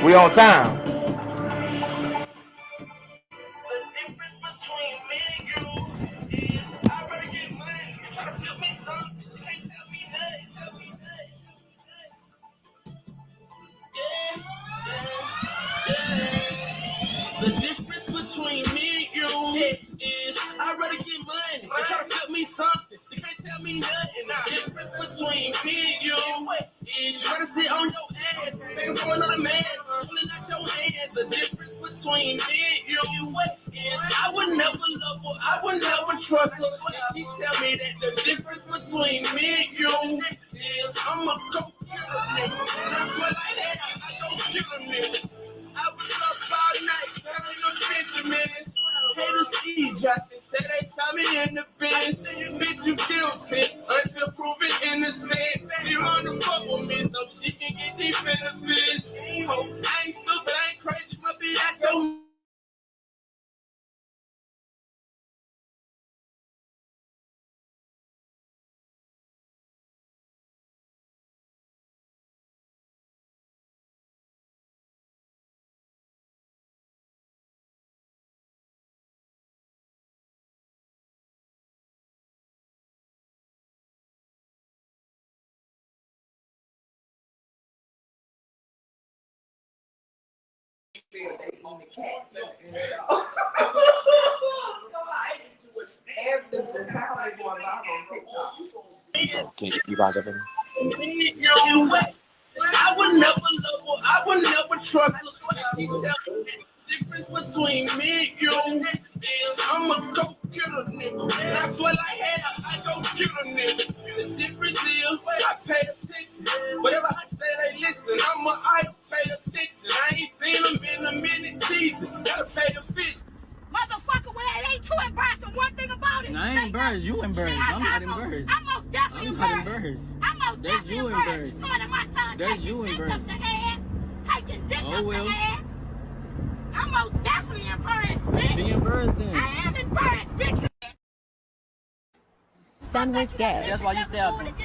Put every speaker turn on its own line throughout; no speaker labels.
We on time.
The difference between me and you is I'd rather get money and try to flip me something. You can't tell me nothing. The difference between me and you is you rather sit on your ass, begging for another man, pulling out your hands. The difference between me and you is I would never love her, I would never trust her. And she tell me that the difference between me and you is I'm a go get a nigga. That's what I had, I go get a nigga. I was up all night, telling them Benjamins. Haters eavesdropping, say they saw me in the bench. Bitch, you guilty until proven innocent. She wanna fuck with me so she can get these benefits. Oh, I ain't stupid, I ain't crazy, but be at your.
You guys have been?
I would never love her, I would never trust her. And she tell me that the difference between me and you is I'm a go get a nigga. That's what I had, I go get a nigga. The difference is I pay attention. Whatever I say, they listen. I'm a idol, pay attention. I ain't seen them in a minute, Jesus. Gotta pay the fee.
Motherfucker, well, it ain't too embarrassed. One thing about it.
No, I ain't embarrassed. You embarrassed. I'm not embarrassed.
I'm most definitely embarrassed. I'm most
That's
definitely
you embarrassed.
Starting my son
That's you
taking dick up
embarrassed.
the ass. Taking dick
Oh,
up
well.
the ass. I'm most definitely embarrassed, bitch.
Be embarrassed then.
I am embarrassed, bitch.
Son was gay.
That's why you stabbed him.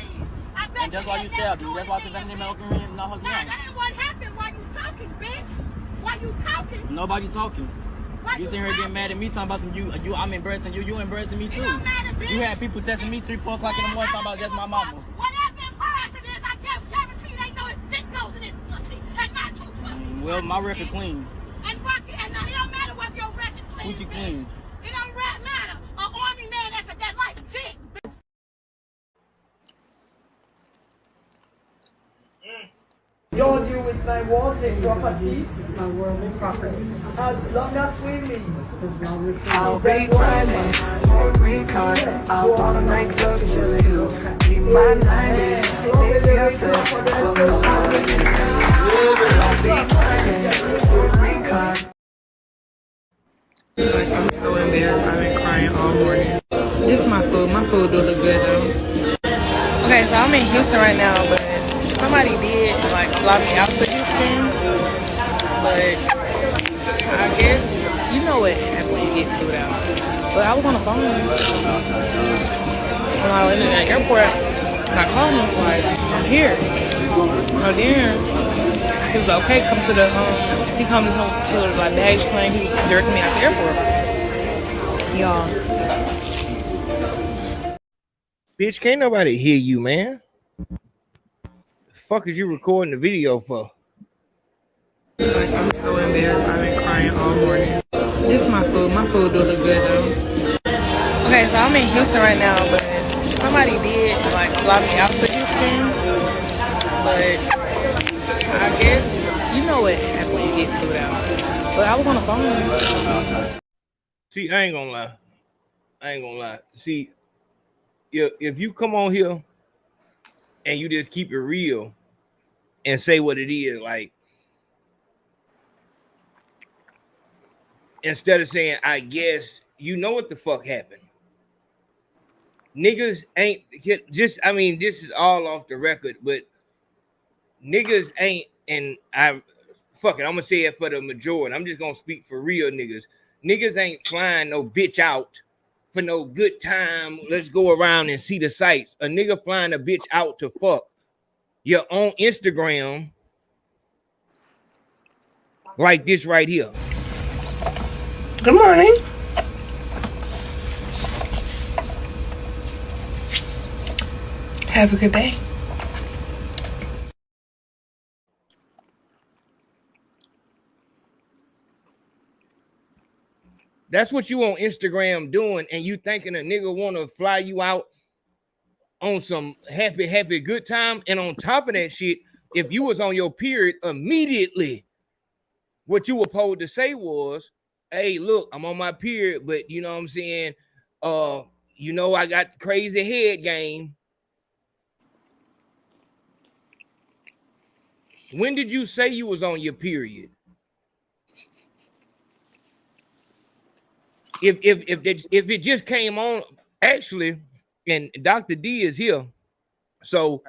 I bet
And that's why you stabbed him. That's why the venom not
Nah, that ain't what happened while you talking, bitch. While you talking.
Nobody talking.
While
You sitting here getting mad at me talking about some you I'm embarrassing you. You embarrassing me
It
too.
don't matter, bitch.
You had people texting me 3, 4 o'clock in the morning talking about that's my mama.
Whatever embarrassing is, I guess guarantee they know it's dick goes in this pussy. And not too pussy.
Well, my record clean.
And it don't matter what your record says.
Coochie clean.
It don't matter. An army man that like dick.
Don't deal with my worldly properties. My worldly properties. As long as we live.
I'll be grinding for a green card. I wanna make love to you. Be my 90. Live yourself for the money. I'll be grinding for a green card.
Like, I'm so embarrassed. I've been crying all morning. This is my food. My food do look good though. Okay, so I'm in Houston right now, but somebody did like fly me out to Houston. But I guess you know what happens when you get flew out. But I was on the phone. And I was in the airport. And I called him like, I'm here. So then he was like, okay, come to the he come to the like baggage claim. He was directing me out the airport. Y'all.
Bitch, can't nobody hear you, man. The fuck is you recording the video for?
Like, I'm so embarrassed. I've been crying all morning. This is my food. My food do look good though. Okay, so I'm in Houston right now, but somebody did like fly me out to Houston. But I guess you know what happens when you get flew out. But I was on the phone.
See, I ain't gonna lie. See, if you come on here and you just keep it real and say what it is, like, instead of saying, I guess, you know what the fuck happened. Niggas ain't just, I mean, this is all off the record, but niggas ain't, and I'm gonna say it for the majority. I'm just gonna speak for real niggas. Niggas ain't flying no bitch out for no good time. Let's go around and see the sights. A nigga flying a bitch out to fuck. You're on Instagram Like this right here.
Good morning. Have a good day.
That's what you on Instagram doing, and you thinking a nigga want to fly you out on some happy good time. And on top of that shit, if you was on your period immediately, what you were supposed to say was, hey, look, I'm on my period, but you know what I'm saying? You know, I got crazy head game. When did you say you was on your period? If it just came on, actually, and Dr. D is here, so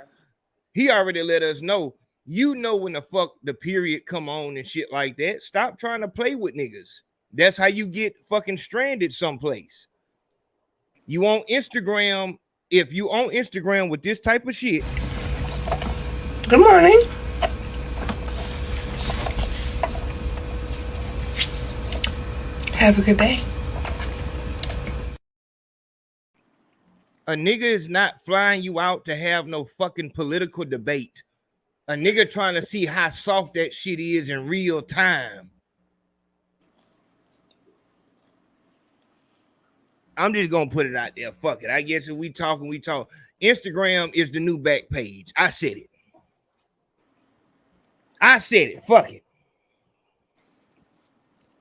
he already let us know. You know when the fuck the period come on and shit like that. Stop trying to play with niggas. That's how you get fucking stranded someplace. You on Instagram, if you on Instagram with this type of shit.
Good morning. Have a good day.
A nigga is not flying you out to have no fucking political debate. A nigga trying to see how soft that shit is in real time. I'm just gonna put it out there. Fuck it. I guess if we talk. Instagram is the new back page. I said it. Fuck it.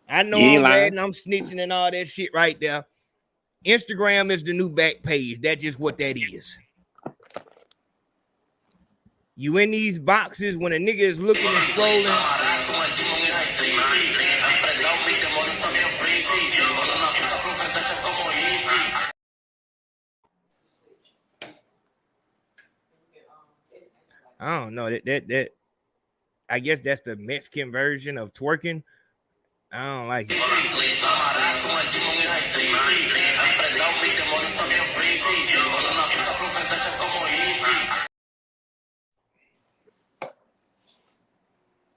I know I'm bad and I'm snitching and all that shit right there. Instagram is the new back page. That's just what that is. You in these boxes when a nigga is looking and scrolling. I don't know that I guess that's the Mexican version of twerking. I don't like it.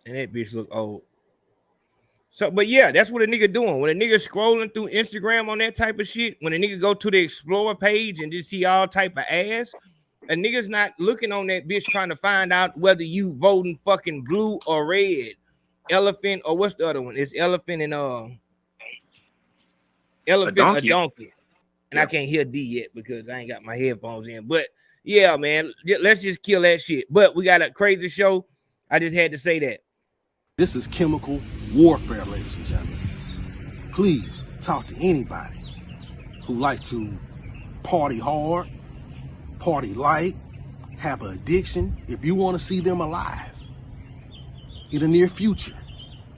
And that bitch look old. So, but yeah, that's what a nigga doing. When a nigga scrolling through Instagram on that type of shit, when a nigga go to the Explorer page and just see all type of ass, a nigga's not looking on that bitch trying to find out whether you voting fucking blue or red. Elephant or what's the other one? It's elephant and elephant or donkey. And I can't hear D yet because I ain't got my headphones in. But yeah, man, let's just kill that shit. But we got a crazy show. I just had to say that.
This is chemical warfare, ladies and gentlemen. Please talk to anybody who likes to party hard, party light, have an addiction. If you want to see them alive in the near future,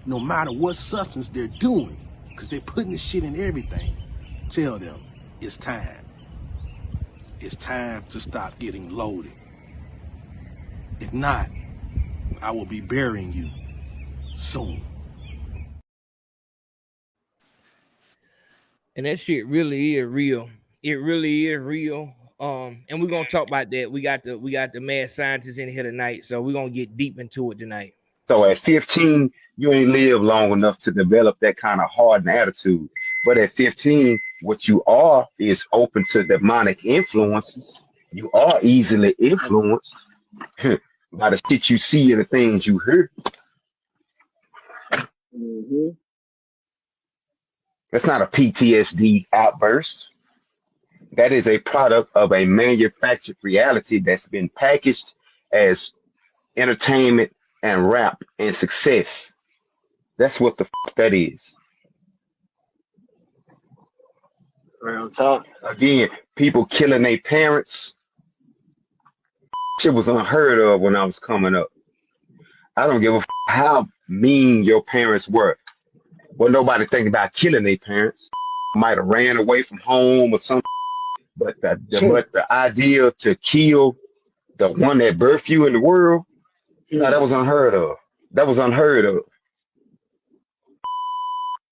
no matter what substance they're doing, because they're putting this shit in everything, tell them it's time. It's time to stop getting loaded. If not, I will be burying you soon.
And that shit really is real. It really is real. And we're gonna talk about that. We got the mad scientists in here tonight, so we're gonna get deep into it tonight.
So at 15, you ain't lived long enough to develop that kind of hardened attitude. But at 15, what you are is open to demonic influences. You are easily influenced by the shit you see and the things you hear.
Mm-hmm.
That's not a PTSD outburst. That is a product of a manufactured reality that's been packaged as entertainment and rap and success. That's what the fuck that is.
Real talk.
Again, people killing their parents. Shit was unheard of when I was coming up. I don't give a how mean your parents were. Well, nobody thinking about killing their parents. Might have ran away from home or something. But the idea to kill the one that birthed you in the world, no, that was unheard of. That was unheard of.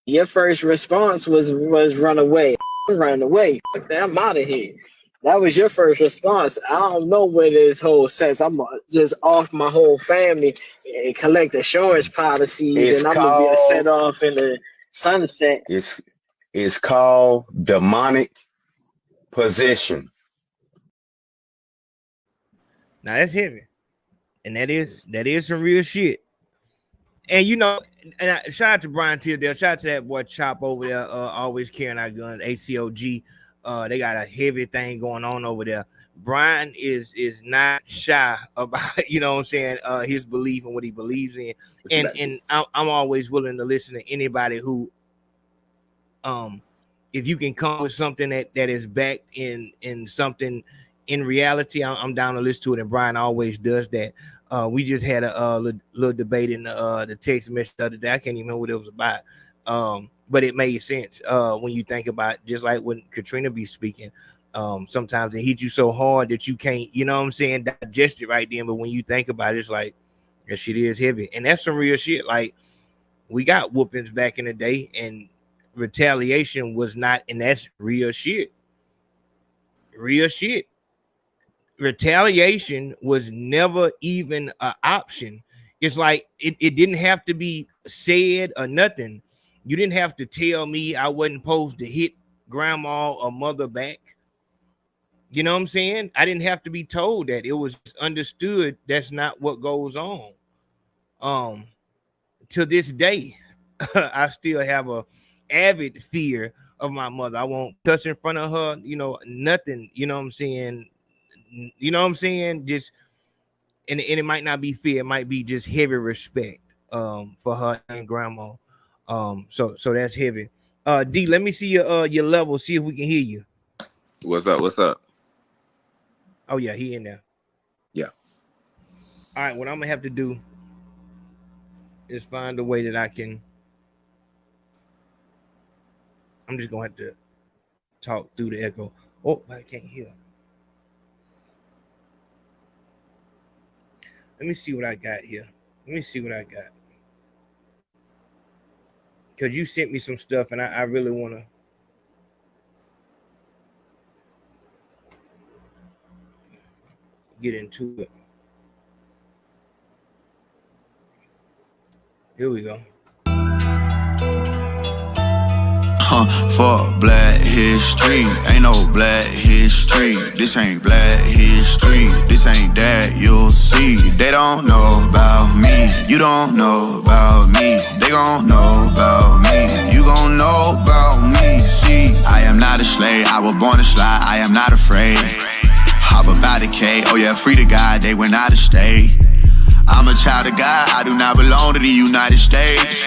Your first response was run away. I'm running away. Fuck that, I'm out of here. That was your first response. I don't know where this whole sense. I'm just off my whole family and collect insurance policies, and I'm gonna be set off in the sunset.
It's called demonic possession.
Now that's heavy, and that is some real shit. And you know, and shout out to Brian Tisdale, shout out to that boy Chop over there, always carrying our guns, ACOG. They got a heavy thing going on over there. Brian is not shy about, you know what I'm saying, his belief and what he believes in. And I'm always willing to listen to anybody who, if you can come with something that is backed in something in reality, I'm down to listen to it. And Brian always does that. We just had a little debate in the text message the other day. I can't even remember what it was about. But it made sense when you think about, just like when Katrina be speaking, sometimes it hits you so hard that you can't, you know what I'm saying, digest it right then. But when you think about it, it's like, that shit is heavy. And that's some real shit. Like, we got whoopings back in the day, and retaliation was not, and that's real shit. Real shit. Retaliation was never even an option. It's like, it didn't have to be said or nothing. You didn't have to tell me I wasn't supposed to hit grandma or mother back. You know what I'm saying? I didn't have to be told that. It was understood that's not what goes on. To this day, I still have a avid fear of my mother. I won't touch in front of her, you know, nothing, you know what I'm saying? You know what I'm saying? Just, and it might not be fear, it might be just heavy respect for her and grandma. So that's heavy. D, let me see your level, see if we can hear you.
What's up?
Oh yeah, he in there.
Yeah.
All right, what I'm gonna have to do is find a way that I can. I'm just gonna have to talk through the echo. Oh, I can't hear. Let me see what I got here. Because you sent me some stuff, and I really want to get into it. Here we go.
Fuck black history, ain't no black history. This ain't black history, this ain't that you'll see. They don't know about me, you don't know about me. They gon' know about me, you gon' know about me. See, I am not a slave, I was born to slide, I am not afraid. Hop about the K, oh yeah, free to God, they went out of state. I'm a child of God, I do not belong to the United States.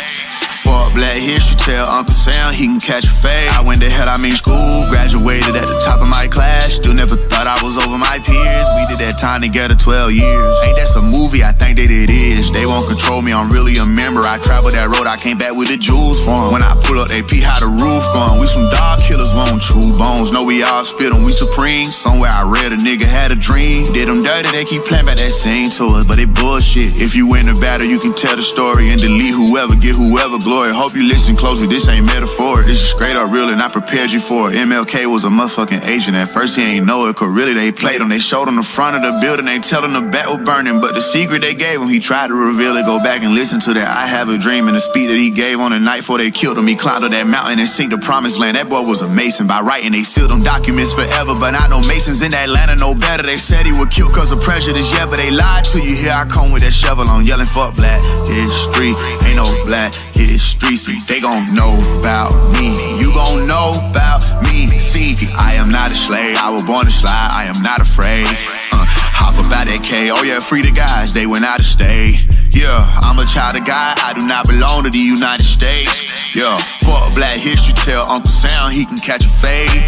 Fuck black history, tell Uncle Sam he can catch a fade. I went to hell, I mean school, graduated at the top of my class. Still never thought I was over my peers. We did that time together 12 years. Ain't that some movie? I think that it is. They won't control me, I'm really a member. I traveled that road, I came back with the jewels for 'em. When I pull up, they pee how the roof gone. We some dog killers, won't chew bones. Know we all spit 'em, we supreme. Somewhere I read a nigga had a dream. Did them dirty, they keep playing back that scene to us, but they bullshit. If you win the battle, you can tell the story and delete whoever, get whoever glory. Hope you listen closely, this ain't metaphor. This is straight up real and I prepared you for it. MLK was a motherfucking agent. At first he ain't know it, cause really they played him. They showed him the front of the building, they tell him the back was burning. But the secret they gave him, he tried to reveal it. Go back and listen to that I Have a Dream and the speech that he gave on the night before they killed him. He climbed up that mountain and sink the promised land. That boy was a mason. By writing they sealed them documents forever. But I know masons in Atlanta know better. They said he would kill cause of prejudice, yeah, but they lied to you. Here I come with that shovel on, yelling fuck black history. Ain't no black history. See, they gon' know about me. You gon' know about me. See, I am not a slave. I was born to slide. I am not afraid. Hop about that K. Oh yeah, free the guys. They went out of state. Yeah, I'm a child of God. I do not belong to the United States. Yeah, fuck black history. Tell Uncle Sam he can catch a fade.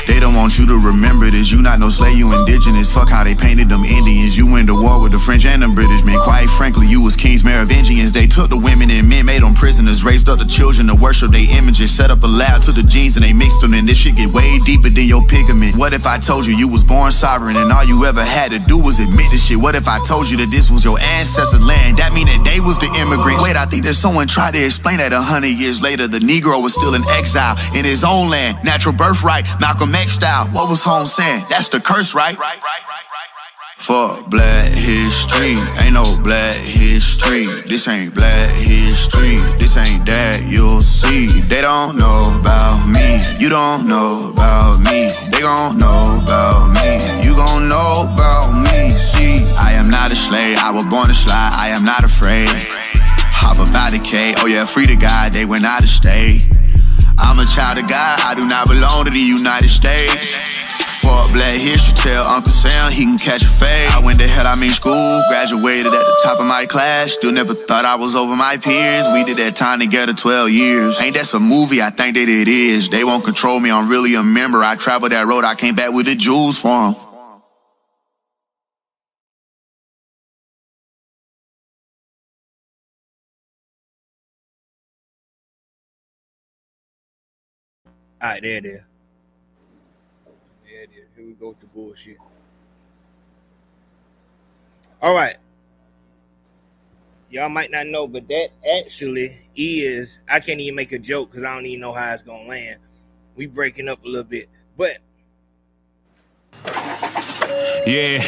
They don't want you to remember this. You not no slave, you indigenous. Fuck how they painted them Indians. You went to war with the French and the British men. Quite frankly, you was kings Merovingians. They took the women and men, made them prisoners. Raised up the children to worship their images. Set up a lab to the genes and they mixed them. And this shit get way deeper than your pigment. What if I told you you was born sovereign and all you ever had to do was admit this shit? What if I told you that this was your ancestor land? That mean that they was the immigrants. Wait, I think there's someone tried to explain that 100 years later. The Negro was still in exile in his own land. Natural birthright. Malcolm maxed out. What was home saying? That's the curse, right? Fuck black history, ain't no black history. This ain't black history, this ain't that you'll see. They don't know about me, you don't know about me. They gon' know about me, you gon' know about me. See, I am not a slave, I was born to slide, I am not afraid. Hop about the K, oh yeah, free to God, they went out of state. I'm a child of God, I do not belong to the United States. Fuck black history, tell Uncle Sam he can catch a fade. I went to hell, I mean school, graduated at the top of my class. Still never thought I was over my peers. We did that time together 12 years. Ain't that some movie? I think that it is. They won't control me, I'm really a member. I traveled that road, I came back with the jewels for 'em.
All right, there it is. There it is. Here we go with the bullshit. All right. Y'all might not know, but that actually is, I can't even make a joke because I don't even know how it's going to land. We breaking up a little bit. But.
Yeah.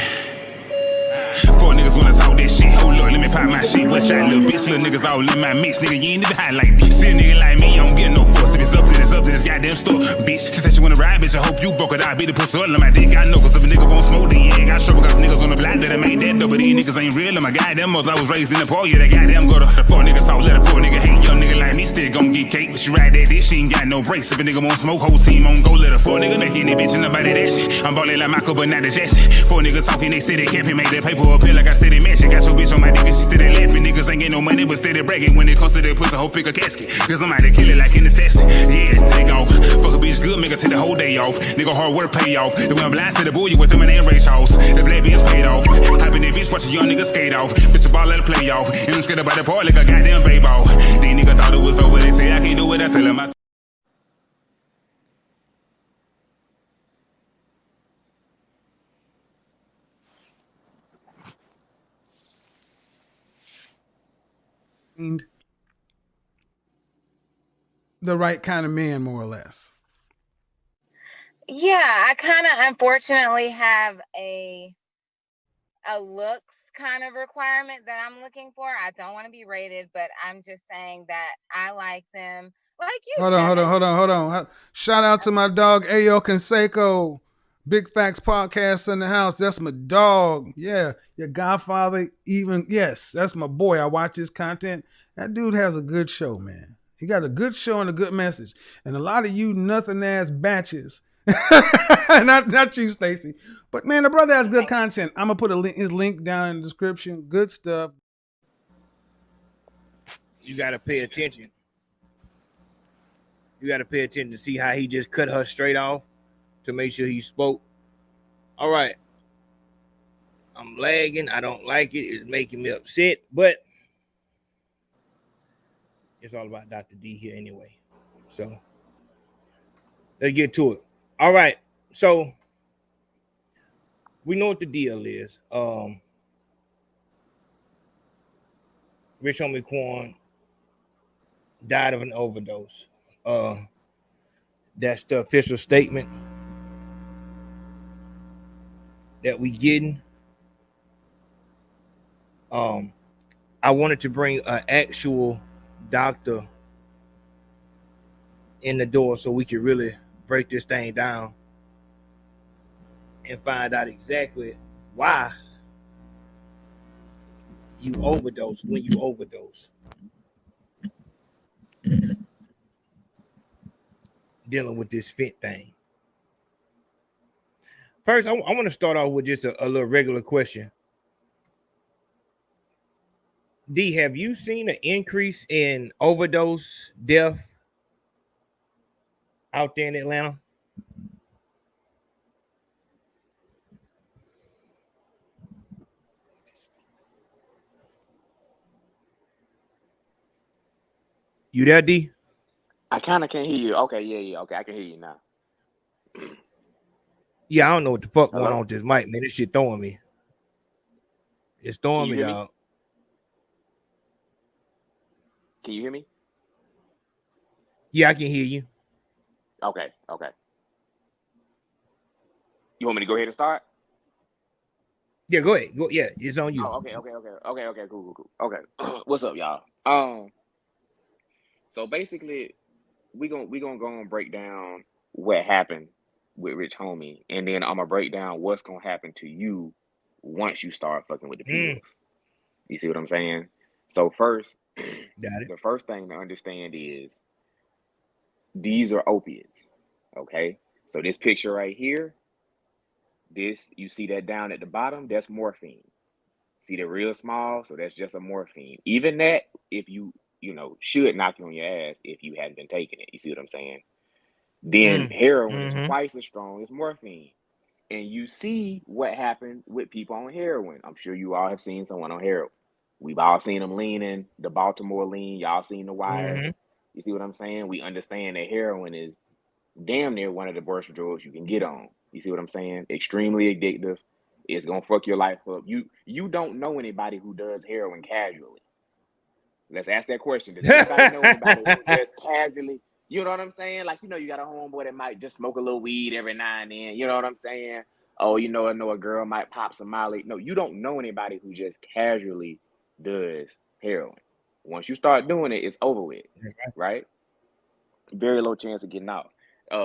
Four niggas wanna talk that shit. Oh Lord, let me pop my shit. What shot, little bitch? Little niggas all in my mix. Nigga, you ain't even high like this. See a nigga like me, I don't get no fuss. If it's up to this goddamn store. Bitch, she said she wanna ride, bitch. I hope you broke it out. Be the pussy all on my dick. I know, cause if a nigga won't smoke, then yeah, got trouble. Cause niggas on the block that I made that dope. But these niggas ain't real. And my goddamn mother, I was raised in the poor. Yeah, they goddamn go to the four niggas talk. Let a four nigga hate. Young nigga like me still gon' get cake. But she ride that dick, she ain't got no brakes. If a nigga won't smoke, whole team on go. Let a four nigga make any bitch and nobody that shit. I'm ballin' like Michael, but not the Jackson. Four niggas talking, they say they kept him, make that paper up here like I said they match. Got your bitch on my dick and she steady laughing. Niggas ain't get no money, but steady bragging. When it comes to that pussy, whole pick a casket. Cause I'm out to kill it like an assassin. Yeah, take off. Fuck a bitch good, make her take the whole day off. Nigga hard work pay off. They went blind to the bull, you with them in their race house. The black bitch paid off. Hopping that bitch, watch a young nigga skate off. Bitch a ball, let her play off. And I'm scared about the part like a goddamn baby ball. These niggas thought it was over, they say I can't do it, I tell them I.
The right kind of man, more or less.
Yeah, I kind of unfortunately have a looks kind of requirement that I'm looking for. I don't want to be rated, but I'm just saying that I like them like you.
Hold on. Shout out to my dog Ayo Consaco. Big Facts Podcast in the house. That's my dog. Yeah, your godfather. Even yes, that's my boy. I watch his content. That dude has a good show, man. He got a good show and a good message. And a lot of you nothing ass batches. not you, Stacy. But man, the brother has good content. I'm gonna put his link down in the description. Good stuff.
You gotta pay attention. You gotta pay attention to see how he just cut her straight off to make sure he spoke. All right. I'm lagging. I don't like it. It's making me upset, but it's all about Dr. D here anyway. So let's get to it. All right. So we know what the deal is. Rich homie Quan died of an overdose. That's the official statement that we getting. I wanted to bring an actual doctor in the door so we could really break this thing down and find out exactly why you overdose when you overdose. Dealing with this fit thing. First, I want to start off with just a little regular question. D, have you seen an increase in overdose death out there in Atlanta? You there, D?
I kind of can't hear you. Okay, yeah. Okay, I can hear you now.
Yeah, I don't know what the fuck
Hello?
going on with this mic, man. This shit throwing me. It's throwing me, dog.
Can you hear me?
Yeah, I can hear you.
Okay. You want me to go ahead and start?
Yeah, go ahead. Go. Yeah, it's on you.
Oh, okay, cool. Okay, what's up, y'all? So basically, we gonna go and break down what happened with Rich Homie, and then I'm gonna break down what's gonna happen to you once you start fucking with the pills. You see what I'm saying? So first, the first thing to understand is these are opiates. Okay, so this picture right here, this you see that down at the bottom, that's morphine. See that real small, so that's just a morphine. Even that, if you should knock you on your ass if you hadn't been taking it. You see what I'm saying? Then heroin is twice as strong as morphine. And you see what happened with people on heroin. I'm sure you all have seen someone on heroin. We've all seen them leaning, the Baltimore lean. Y'all seen The Wire. You see what I'm saying? We understand that heroin is damn near one of the worst drugs you can get on. You see what I'm saying? Extremely addictive. It's gonna fuck your life up. You don't know anybody who does heroin casually. Let's ask that question. Does anybody know anybody who does casually? You know what I'm saying? Like, you got a homeboy that might just smoke a little weed every now and then. You know what I'm saying? Oh, I know a girl might pop some Molly. No, you don't know anybody who just casually does heroin. Once you start doing it, it's over with, right? Very low chance of getting out.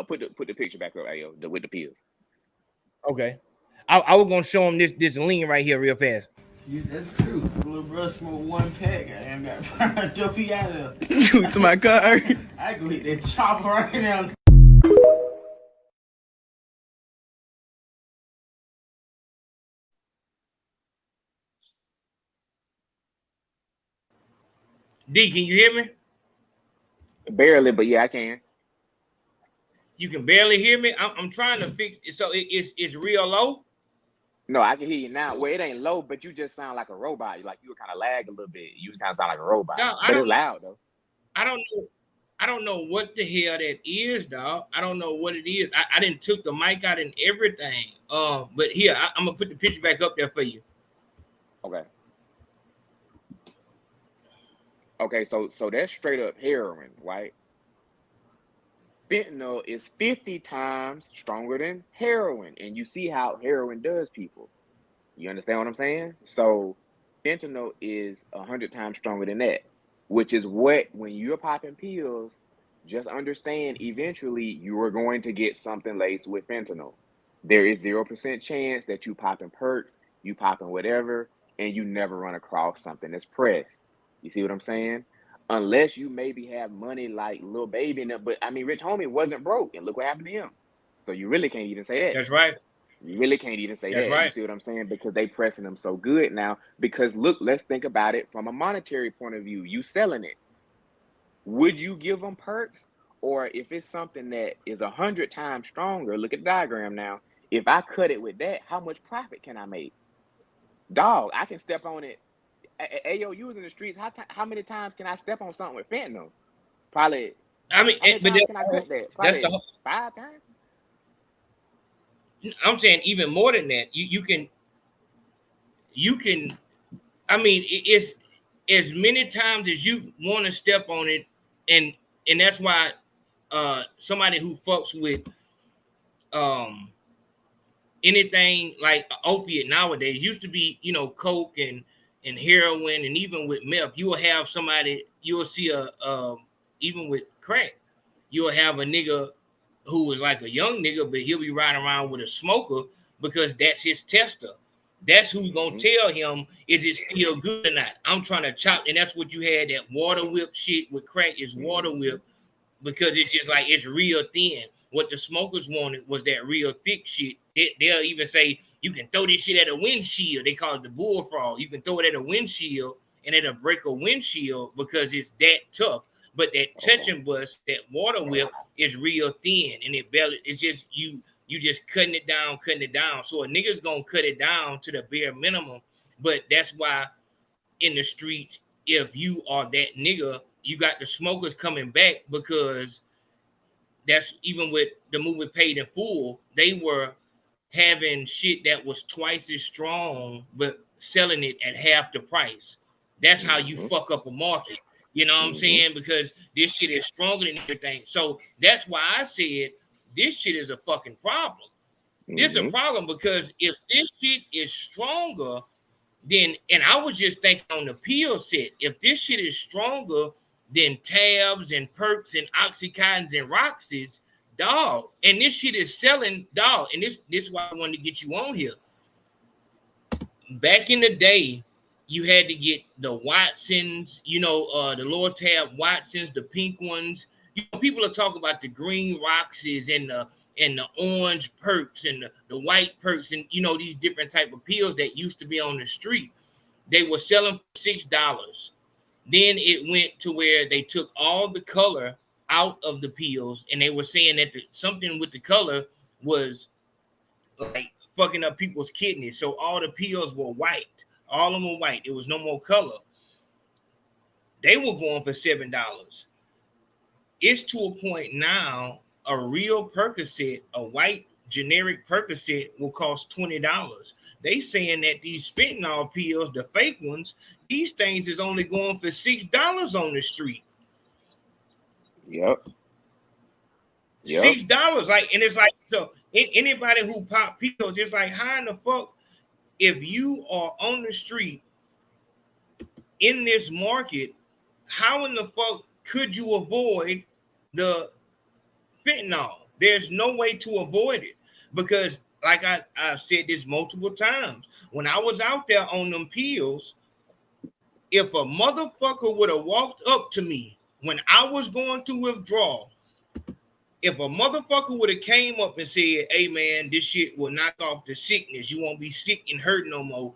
Put the picture back up, Ayo, with the pills.
Okay. I was gonna show him this lean right here real fast.
Yeah, that's true. Little bro smoked one pack. I ain't got jump he out of.
To my car.
I go hit that chopper right now.
D, can you hear me?
Barely, but yeah, I can.
You can barely hear me. I'm trying to fix it. So it's real low.
No, I can hear you now. Well, it ain't low, but you just sound like a robot. Like you kind of lag a little bit. You kind of sound like a robot.
No,
but it's loud though.
I don't know what the hell that is, dog. I don't know what it is. I didn't took the mic out and everything. But here I'm gonna put the picture back up there for you.
Okay. Okay, so that's straight up heroin, right? Fentanyl is 50 times stronger than heroin, and you see how heroin does people. You understand what I'm saying? So fentanyl is 100 times stronger than that, which is what, when you're popping pills, just understand eventually you are going to get something laced with fentanyl. There is 0% chance that you popping perks, you popping whatever, and you never run across something that's pressed. You see what I'm saying? Unless you maybe have money like Lil Baby in it. But I mean, Rich Homie wasn't broke, and look what happened to him. So you really can't even say that.
That's right.
You really can't even say
That's
that.
right.
You see what I'm saying? Because they pressing them so good now. Because look, let's think about it from a monetary point of view. You selling it. Would you give them perks? Or if it's something that is 100 times stronger, look at the diagram now. If I cut it with that, how much profit can I make? Dog, I can step on it. Ayo, you was in the streets. How many times can I step on something with fentanyl? Probably.
I mean,
how many times can I cut that? Probably 5 times.
I'm saying even more than that. You can. I mean, it's as many times as you want to step on it, and that's why somebody who fucks with anything like opiate nowadays used to be, coke and heroin, and even with meth, you will have somebody, you'll see even with crack, you'll have a nigga who is like a young nigga, but he'll be riding around with a smoker because that's his tester. That's who's gonna tell him, is it still good or not? I'm trying to chop, and that's what you had, that water whip shit with crack is water whip, because it's just like, it's real thin. What the smokers wanted was that real thick shit. They'll even say, you can throw this shit at a windshield. They call it the bullfrog. You can throw it at a windshield and it'll break a windshield because it's that tough. But that touching bus, that water whip, is real thin, and it's just you just cutting it down. So a nigga's gonna cut it down to the bare minimum. But that's why in the streets, if you are that nigga, you got the smokers coming back, because that's even with the movie Paid in Full, they were having shit that was twice as strong, but selling it at half the price. That's how you fuck up a market. You know what I'm saying? Because this shit is stronger than everything. So that's why I said this shit is a fucking problem. This a problem because if this shit is stronger than, and I was just thinking on the pill set, if this shit is stronger than tabs and perks and oxycontins and roxys, dog, and this shit is selling, dog, and this is why I wanted to get you on here. Back in the day, you had to get the Watsons, the lower tab Watsons, the pink ones. People are talking about the green Roxys and the orange perks and the white perks and these different type of pills that used to be on the street. They were selling for $6. Then it went to where they took all the color out of the pills, and they were saying that something with the color was like fucking up people's kidneys. So all the pills were white. All of them were white. There was no more color. They were going for $7. It's to a point now, a real Percocet, a white generic Percocet, will cost $20. They saying that these fentanyl pills, the fake ones, these things is only going for $6 on the street.
Yep.
$6. Like, and it's like, so anybody who pop pills, it's like, how in the fuck, if you are on the street in this market, how in the fuck could you avoid the fentanyl? There's no way to avoid it, because like I've said this multiple times, when I was out there on them pills, if a motherfucker would have walked up to me when I was going to withdrawal, if a motherfucker would have came up and said, hey man, this shit will knock off the sickness, you won't be sick and hurt no more,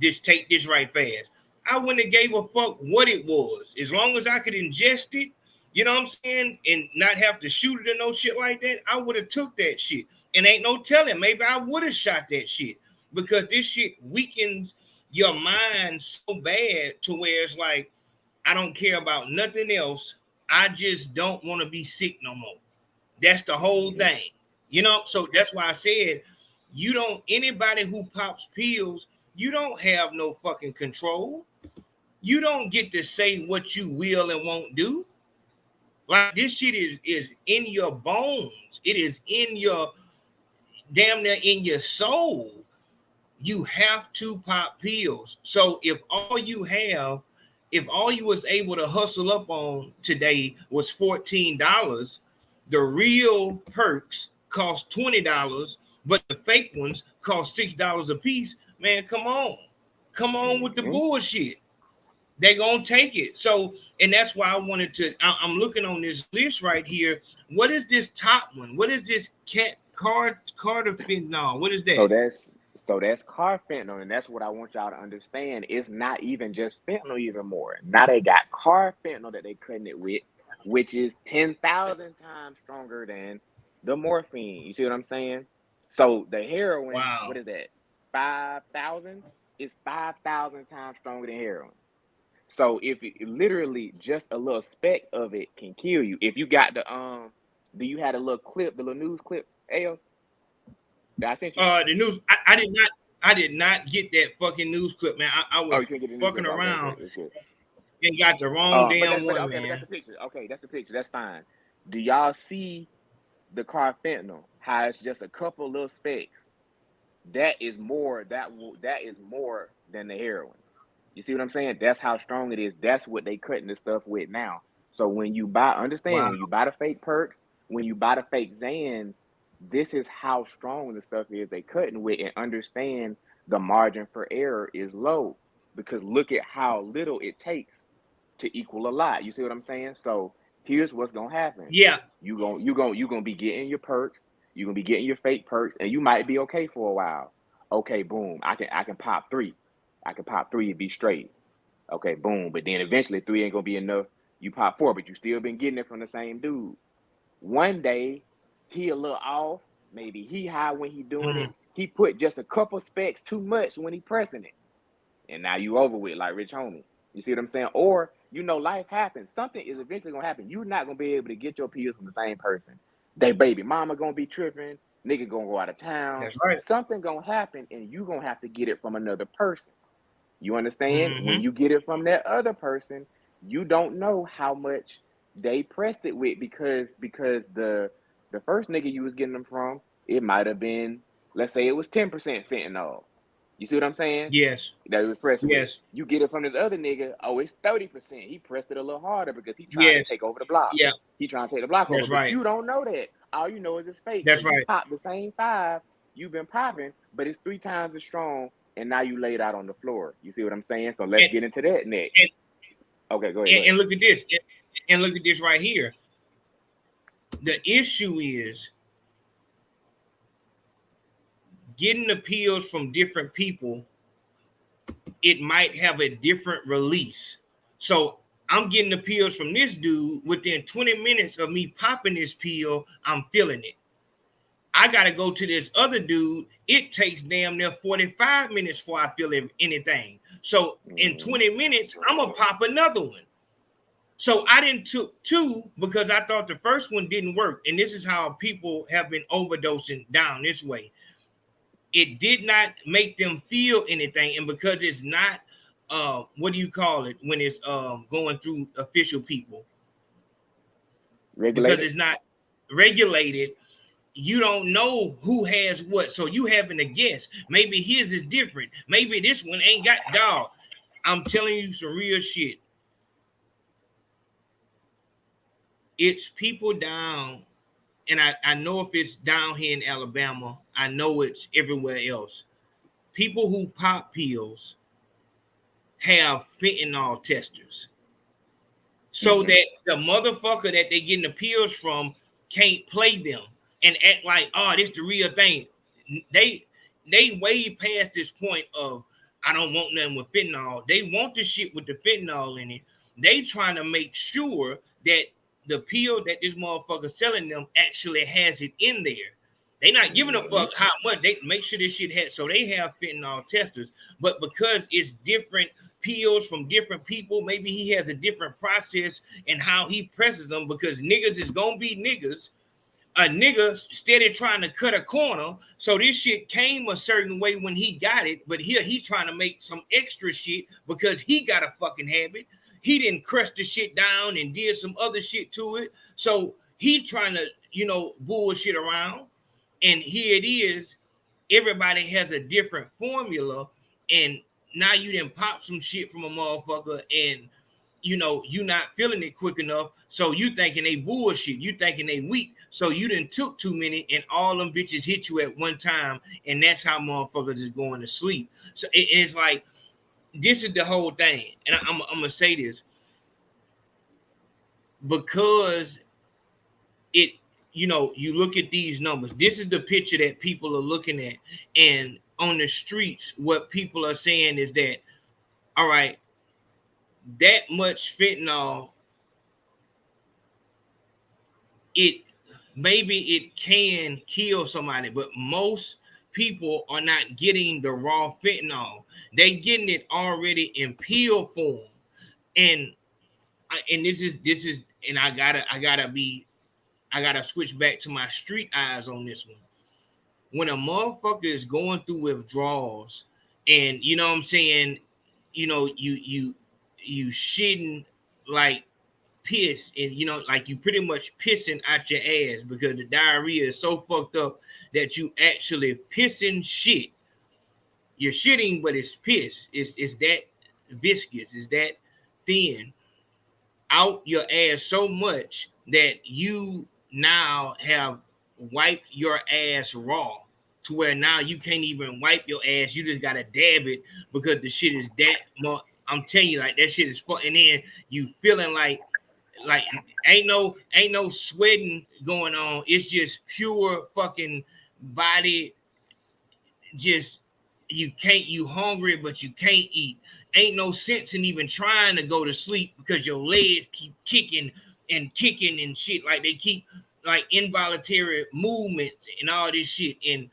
just take this right fast, I wouldn't have gave a fuck what it was. As long as I could ingest it, you know what I'm saying, and not have to shoot it or no shit like that, I would have took that shit. And ain't no telling, maybe I would have shot that shit, because this shit weakens your mind so bad to where it's like, I don't care about nothing else. I just don't want to be sick no more. That's the whole thing. So that's why I said, anybody who pops pills, you don't have no fucking control. You don't get to say what you will and won't do. Like, this shit is in your bones. It is in your, damn near in your soul. You have to pop pills. So if all you was able to hustle up on today was $14, the real perks cost $20, but the fake ones cost $6 a piece. Man, come on with the bullshit. They gonna take it. So, and that's why I wanted to, I'm looking on this list right here. What is this top one? What is this Carfentanil? What is that?
So that's Carfentanil, and that's what I want y'all to understand. It's not even just fentanyl even more. Now they got Carfentanil that they cutting it with, which is 10,000 times stronger than the morphine. You see what I'm saying? So the heroin, what is that? 5,000? It's 5,000 times stronger than heroin. So if it literally just a little speck of it can kill you. If you got the do you had a little clip, the little news clip, Ayo? That I sent you.
The news. I did not get that fucking news clip, man. I was fucking around and got the wrong damn one,
okay,
man.
But that's the picture. Okay, that's the picture. That's fine. Do y'all see the Carfentanil? How it's just a couple little specks. That is more. That is more than the heroin. You see what I'm saying? That's how strong it is. That's what they cutting the stuff with now. So when you buy, when you buy the fake perks, when you buy the fake Xans, this is how strong the stuff is they cutting with, and understand the margin for error is low, because look at how little it takes to equal a lot. You see what I'm saying? So here's what's gonna happen.
Yeah,
you gonna be getting your perks, you're gonna be getting your fake perks, and you might be okay for a while. Okay, boom, I can pop 3. I can pop 3 and be straight. Okay, boom. But then eventually 3 ain't gonna be enough. You pop 4, but you still been getting it from the same dude. One day, he a little off. Maybe he high when he doing it. He put just a couple specks too much when he pressing it. And now you over with, like Rich Homie. You see what I'm saying? Or, life happens. Something is eventually gonna happen. You're not gonna be able to get your pills from the same person. They baby mama gonna be tripping. Nigga gonna go out of town.
That's right.
Something gonna happen, and you gonna have to get it from another person. You understand? When you get it from that other person, you don't know how much they pressed it with, because the first nigga you was getting them from, it might have been, let's say it was 10% fentanyl. You see what I'm saying?
Yes.
That he was pressing with.
Yes.
You get it from this other nigga, oh, it's 30%. He pressed it a little harder because he trying to
Yes.
take over the block.
Yeah.
He trying to take the block
That's
over,
right.
but you don't know that. All you know is it's fake.
That's
so you
right.
pop the same 5 you've been popping, but it's 3 times as strong, and now you laid out on the floor. You see what I'm saying? So let's get into that next. Okay, go ahead.
And look at this. And look at this right here. The issue is getting the pills from different people. It might have a different release. So I'm getting the pills from this dude. Within 20 minutes of me popping this pill, I'm feeling it. I got to go to this other dude. It takes damn near 45 minutes before I feel anything. So in 20 minutes, I'm going to pop another one. So I didn't took 2 because I thought the first one didn't work. And this is how people have been overdosing down this way. It did not make them feel anything. And because it's not, what do you call it when it's going through official people?
Regulated.
Because it's not regulated, you don't know who has what. So you having to guess. Maybe his is different. Maybe this one ain't got dog. I'm telling you some real shit. It's people down, and I know if it's down here in Alabama, I know it's everywhere else. People who pop pills have fentanyl testers. So that the motherfucker that they getting the pills from can't play them and act like, oh, this the real thing. They way past this point of, I don't want nothing with fentanyl. They want the shit with the fentanyl in it. They trying to make sure that the pill that this motherfucker selling them actually has it in there. They not giving a fuck how much. They make sure this shit has. So they have fentanyl testers. But because it's different pills from different people, maybe he has a different process in how he presses them, because niggas is gonna be niggas. A nigga steady trying to cut a corner. So this shit came a certain way when he got it, but here he's trying to make some extra shit because he got a fucking habit. He didn't crush the shit down and did some other shit to it. So he trying to, bullshit around. And here it is. Everybody has a different formula. And now you done pop some shit from a motherfucker and, you not feeling it quick enough. So you thinking they bullshit. You thinking they weak. So you done took too many and all them bitches hit you at one time. And that's how motherfuckers is going to sleep. So it's like, this is the whole thing. And I'm going to say this. Because it, you look at these numbers. This is the picture that people are looking at. And on the streets, what people are saying is that, all right, that much fentanyl, maybe it can kill somebody, but most people are not getting the raw fentanyl. They getting it already in pill form. And this is, and I gotta switch back to my street eyes on this one. When a motherfucker is going through withdrawals, and you know what I'm saying, you shitting like piss, and like you pretty much pissing out your ass because the diarrhea is so fucked up that you actually pissing shit. You're shitting, but it's piss. It's that viscous, it's that thin out your ass so much that you now have wiped your ass raw to where now you can't even wipe your ass. You just gotta dab it because the shit is that much. I'm telling you, like, that shit is fucking. And then you feeling like ain't no sweating going on. It's just pure fucking body. Just you hungry, but you can't eat. Ain't no sense in even trying to go to sleep because your legs keep kicking and shit. Like they keep like involuntary movements and all this shit. And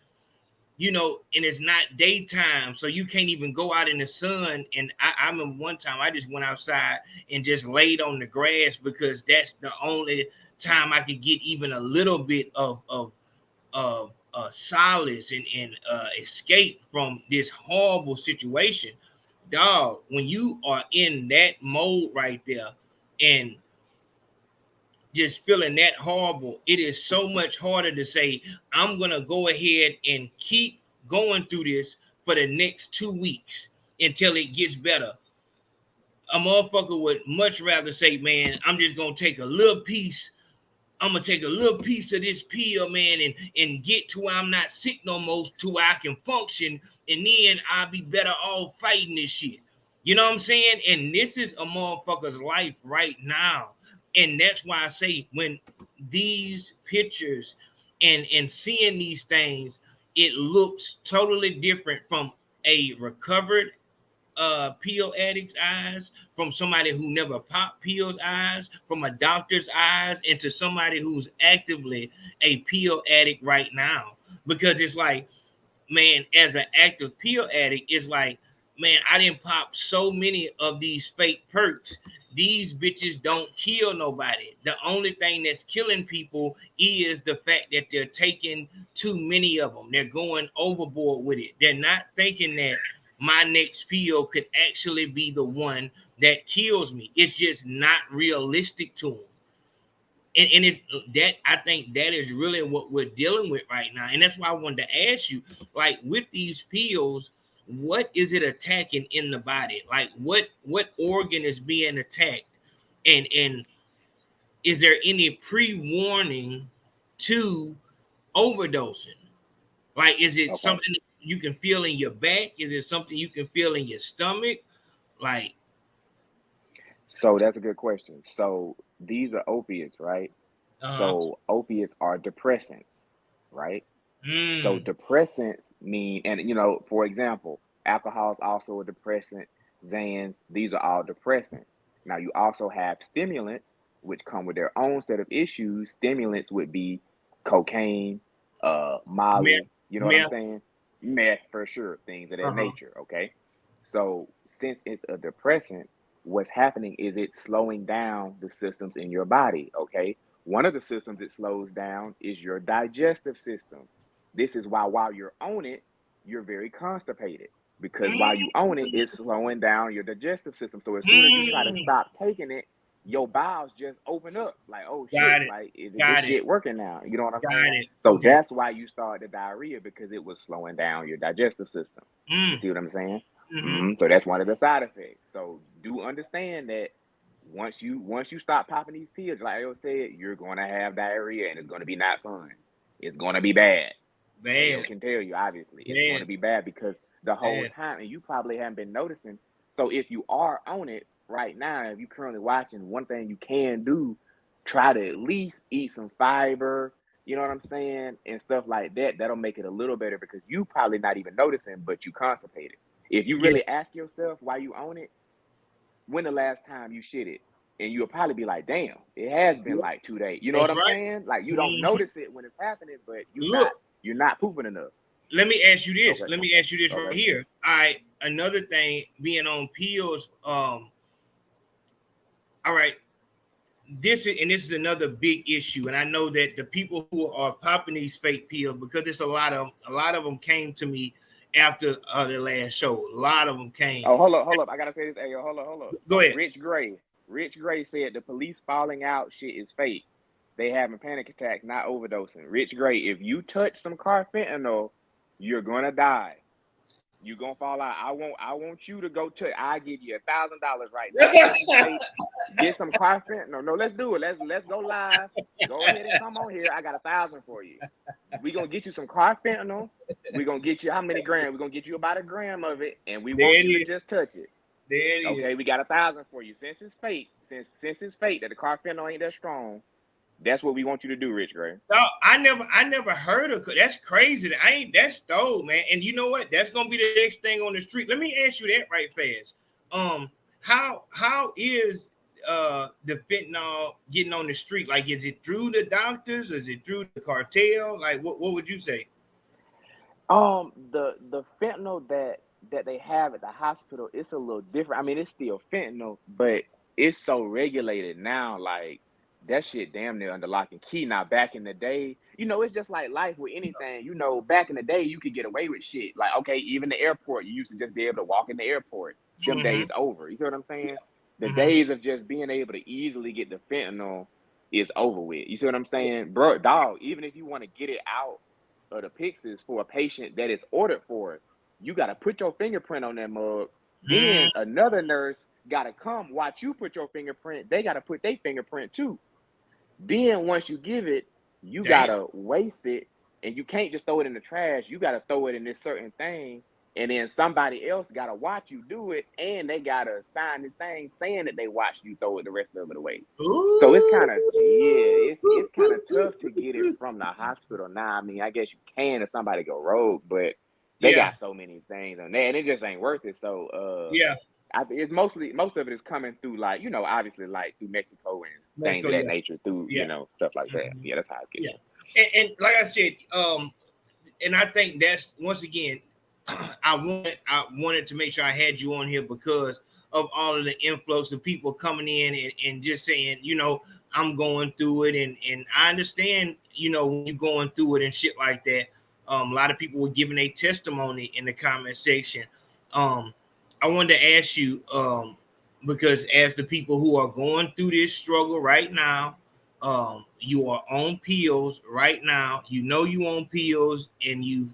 and it's not daytime, so you can't even go out in the sun. And I remember one time I just went outside and just laid on the grass because that's the only time I could get even a little bit of solace and escape from this horrible situation. Dog, when you are in that mode right there, and just feeling that horrible, it is so much harder to say, I'm gonna go ahead and keep going through this for the next 2 weeks until it gets better. A motherfucker would much rather say, man, I'm just gonna take a little piece. I'm gonna take a little piece of this pill, man, and get to where I'm not sick no more, to where I can function, and then I'll be better off fighting this shit. You know what I'm saying? And this is a motherfucker's life right now. And that's why I say, when these pictures and seeing these things, it looks totally different from a recovered pill addict's eyes, from somebody who never popped pills eyes, from a doctor's eyes, into somebody who's actively a pill addict right now. Because it's like, man, as an active pill addict, it's like, man, I didn't pop so many of these fake perks. These bitches don't kill nobody. The only thing that's killing people is the fact that they're taking too many of them. They're going overboard with it. They're not thinking that my next pill could actually be the one that kills me. It's just not realistic to them. And it's that, I think that is really what we're dealing with right now. And that's why I wanted to ask you, like, with these pills, what is it attacking in the body? Like, what organ is being attacked? And is there any pre-warning to overdosing? Like, is it something that you can feel in your back? Is it something you can feel in your stomach? Like,
so that's a good question. So these are opiates, right? So opiates are depressants, right? So depressants mean, and you know, for example, alcohol is also a depressant. Xans, these are all depressants. Now you also have stimulants, which come with their own set of issues. Stimulants would be cocaine, Molly, you know what I'm saying? Meth, for sure, things of that nature, okay? So since it's a depressant, what's happening is it's slowing down the systems in your body, okay? One of the systems it slows down is your digestive system. This is why while you're on it, you're very constipated, because while you own it, it's slowing down your digestive system. So as soon as you try to stop taking it, your bowels just open up, like, oh shit, like, is this shit working now? You know what I'm saying? So that's why you start the diarrhea, because it was slowing down your digestive system. You see what I'm saying? So that's one of the side effects. So do understand that once you stop popping these pills, like I said, you're going to have diarrhea, and it's going to be not fun. It's going to be bad. I can tell you, obviously, it's going to be bad, because the whole time, and you probably haven't been noticing. So if you are on it right now, if you're currently watching, one thing you can do, try to at least eat some fiber, you know what I'm saying, and stuff like that. That'll make it a little better, because you probably not even noticing, but you constipated. If you really ask yourself why you own it, when the last time you shitted, and you'll probably be like, damn, it has been like 2 days. You know what I'm saying? Like, you don't notice it when it's happening, but you're not pooping enough.
Let me ask you this. Let me ask you this right here. Another thing, being on pills, all right, this is another big issue, and I know that the people who are popping these fake pills, because it's a lot of them came to me after the last show. A lot of them came.
Oh, hold up. I gotta say this. Hey, yo, hold up.
Go ahead.
Rich Gray said the police falling out shit is fake. They having panic attacks, not overdosing. Rich Gray, if you touch some carfentanil, you're gonna die. You're gonna fall out. I want you to go to. I give you $1,000 right now. Get some carfentanil. No, let's do it. Let's go live. Go ahead and come on here. I got $1,000 for you. We gonna get you some carfentanil. We gonna get you how many grams? We gonna get you about 1 gram of it, and we want you to just touch it. Okay, we got $1,000 for you. Since it's fake, since it's fake that the carfentanil ain't that strong, that's what we want you to do, Rich Gray.
No, I never heard of. That's crazy. That's stole, man. And you know what? That's gonna be the next thing on the street. Let me ask you that right fast. How is the fentanyl getting on the street? Like, is it through the doctors? Is it through the cartel? Like, what would you say?
The fentanyl that they have at the hospital, it's a little different. I mean, it's still fentanyl, but it's so regulated now, like, that shit damn near under lock and key. Now, back in the day, you know, it's just like life with anything. You know, back in the day, you could get away with shit. Like, okay, even the airport, you used to just be able to walk in the airport. Them days over. You see what I'm saying? The days of just being able to easily get the fentanyl it's over with. You see what I'm saying? Bro, dog, even if you want to get it out of the Pyxis for a patient that is ordered for it, you got to put your fingerprint on that mug. Then another nurse got to come watch you put your fingerprint. They got to put their fingerprint too. Then once you give it, you got to waste it, and you can't just throw it in the trash. You got to throw it in this certain thing, and then somebody else got to watch you do it, and they got to sign this thing saying that they watched you throw it the rest of it away.
Ooh.
So it's kind of, it's kind of tough to get it from the hospital now. I mean, I guess you can if somebody go rogue, but they got so many things on there, and it just ain't worth it. So it's most of it is coming through, like, you know, obviously like through Mexico and things of that nature, through you know, stuff like that. Yeah, that's how it's getting.
And like I said, and I think that's, once again, I wanted to make sure I had you on here because of all of the influx of people coming in and just saying, you know, I'm going through it, and I understand, you know, when you're going through it and shit like that. A lot of people were giving a testimony in the comment section. I wanted to ask you, because as the people who are going through this struggle right now, you are on pills right now. You know you on pills, and you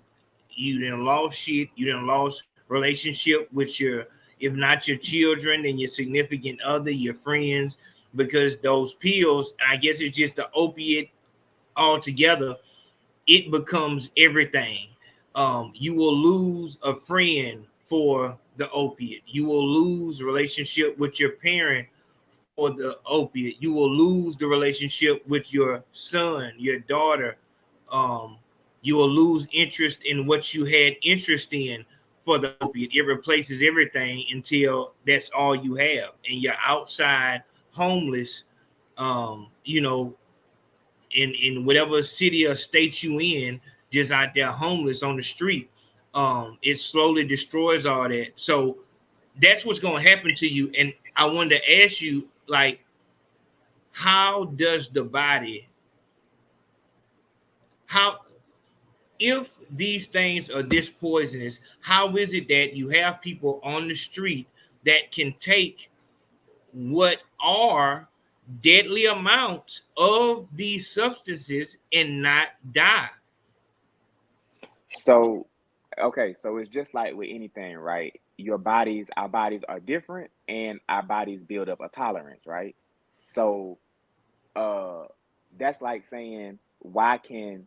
done lost shit. You done lost relationship with your, if not your children, then your significant other, your friends, because those pills, I guess it's just the opiate altogether, it becomes everything. You will lose a friend for the opiate. You will lose relationship with your parent for the opiate. You will lose the relationship with your son, your daughter. You will lose interest in what you had interest in for the opiate. It replaces everything until that's all you have, and you're outside homeless. You know, in whatever city or state you in, just out there homeless on the street. It slowly destroys all that. So that's what's going to happen to you. And I wanted to ask you, like, how does the body, if these things are this poisonous, how is it that you have people on the street that can take what are deadly amounts of these substances and not die?
So, okay, so it's just like with anything, right? Our bodies are different, and our bodies build up a tolerance, right? So, that's like saying, why can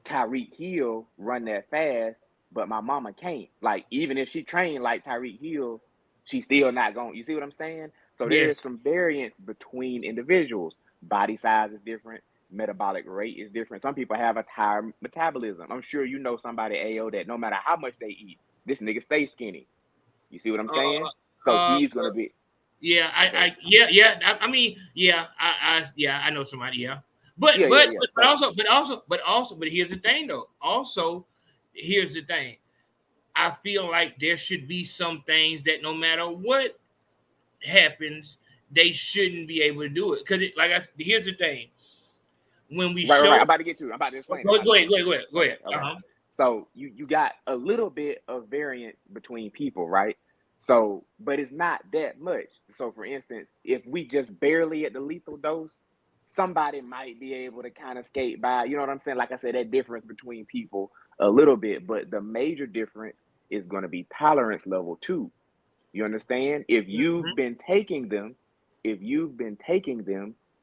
Tyreek Hill run that fast, but my mama can't? Like, even if she trained like Tyreek Hill, she's still not going. You see what I'm saying? So there is some variance between individuals. Body size is different. Metabolic rate is different. Some people have a higher metabolism. I'm sure you know somebody, AO, that no matter how much they eat, this nigga stays skinny. You see what I'm saying? So he's gonna be.
I know somebody. But here's the thing though. Also, here's the thing. I feel like there should be some things that no matter what happens, they shouldn't be able to do it. Because here's the thing. When we
right, I'm about to get to it. I'm about to explain.
Go ahead.
Okay. So you got a little bit of variance between people, right? So, but it's not that much. So, for instance, if we just barely at the lethal dose, somebody might be able to kind of skate by. You know what I'm saying? Like I said, that difference between people a little bit, but the major difference is going to be tolerance level 2. You understand? If you've been taking them,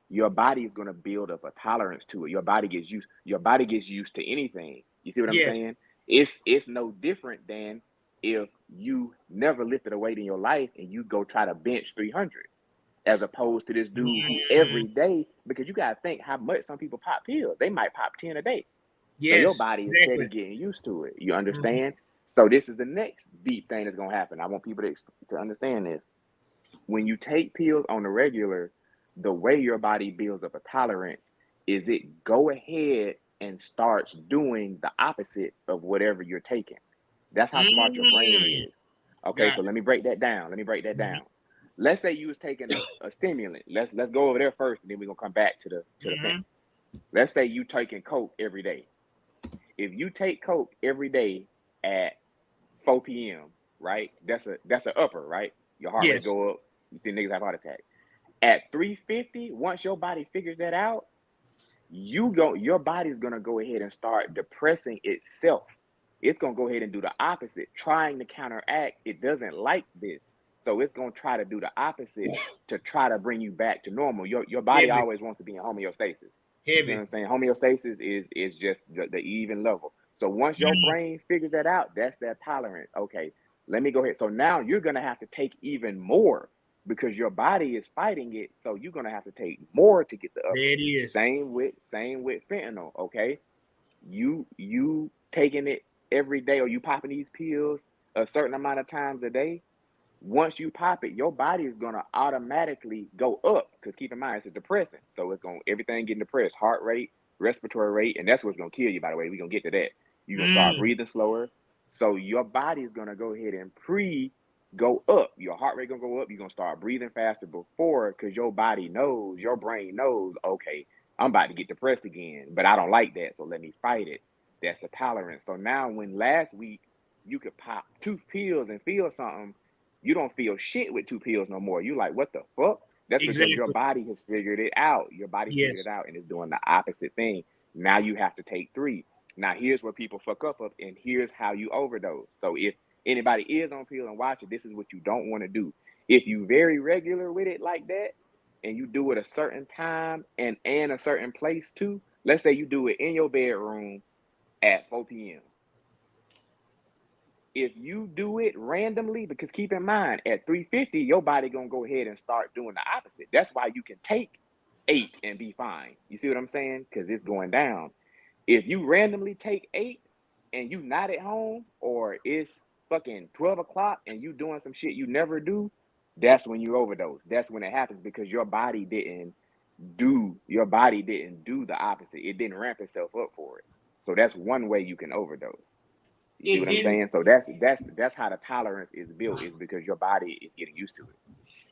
your body is going to build up a tolerance to it. Your body gets used to anything. You see what I'm saying? It's no different than if you never lifted a weight in your life and you go try to bench 300, as opposed to this dude who every day, because you got to think how much some people pop pills. They might pop 10 a day. So your body is steady getting used to it. You understand? So this is the next deep thing that's going to happen. I want people to understand this. When you take pills on the regular, the way your body builds up a tolerance is it go ahead and starts doing the opposite of whatever you're taking. That's how smart your brain is. Okay, so let me break that down. Let's say you was taking a stimulant. Let's go over there first, and then we're gonna come back to the thing. Let's say you taking Coke every day. If you take Coke every day at 4 p.m., right? That's an upper, right? Your heart rate go up. You see niggas have heart attack. At 350, once your body figures that out, your body's gonna go ahead and start depressing itself. It's gonna go ahead and do the opposite, trying to counteract. It doesn't like this, so it's gonna try to do the opposite to try to bring you back to normal. Your body always wants to be in homeostasis. You see what I'm saying? Homeostasis is just the even level. So once your brain figures that out, that's that tolerance. Okay, let me go ahead. So now you're gonna have to take even more because your body is fighting it. So you're gonna have to take more to get the upper.
There it is.
Same with fentanyl. Okay, you taking it every day, or you popping these pills a certain amount of times a day. Once you pop it, your body is gonna automatically go up because keep in mind it's a depressant, so it's gonna everything getting depressed, heart rate, respiratory rate, and that's what's gonna kill you. By the way, we're gonna get to that. You're gonna start breathing slower, so your body is gonna go ahead and go up. Your heart rate gonna go up. You're gonna start breathing faster before because your body knows, your brain knows, okay, I'm about to get depressed again, but I don't like that, so let me fight it. That's the tolerance. So now, when last week you could pop 2 pills and feel something. You don't feel shit with 2 pills no more. You like, what the fuck? That's because your body has figured it out. Your body figured it out and is doing the opposite thing. Now you have to take 3. Now here's where people fuck up, and here's how you overdose. So if anybody is on pill and watch it, this is what you don't want to do. If you very regular with it like that, and you do it a certain time and a certain place too, let's say you do it in your bedroom at 4 p.m. If you do it randomly, because keep in mind, at 350, your body gonna go ahead and start doing the opposite. That's why you can take 8 and be fine. You see what I'm saying? Because it's going down. If you randomly take 8 and you not at home, or it's fucking 12 o'clock and you doing some shit you never do, that's when you overdose. That's when it happens because your body didn't do the opposite. It didn't ramp itself up for it. So that's one way you can overdose. You see what I'm saying? So that's how the tolerance is built, is because your body is getting used to it.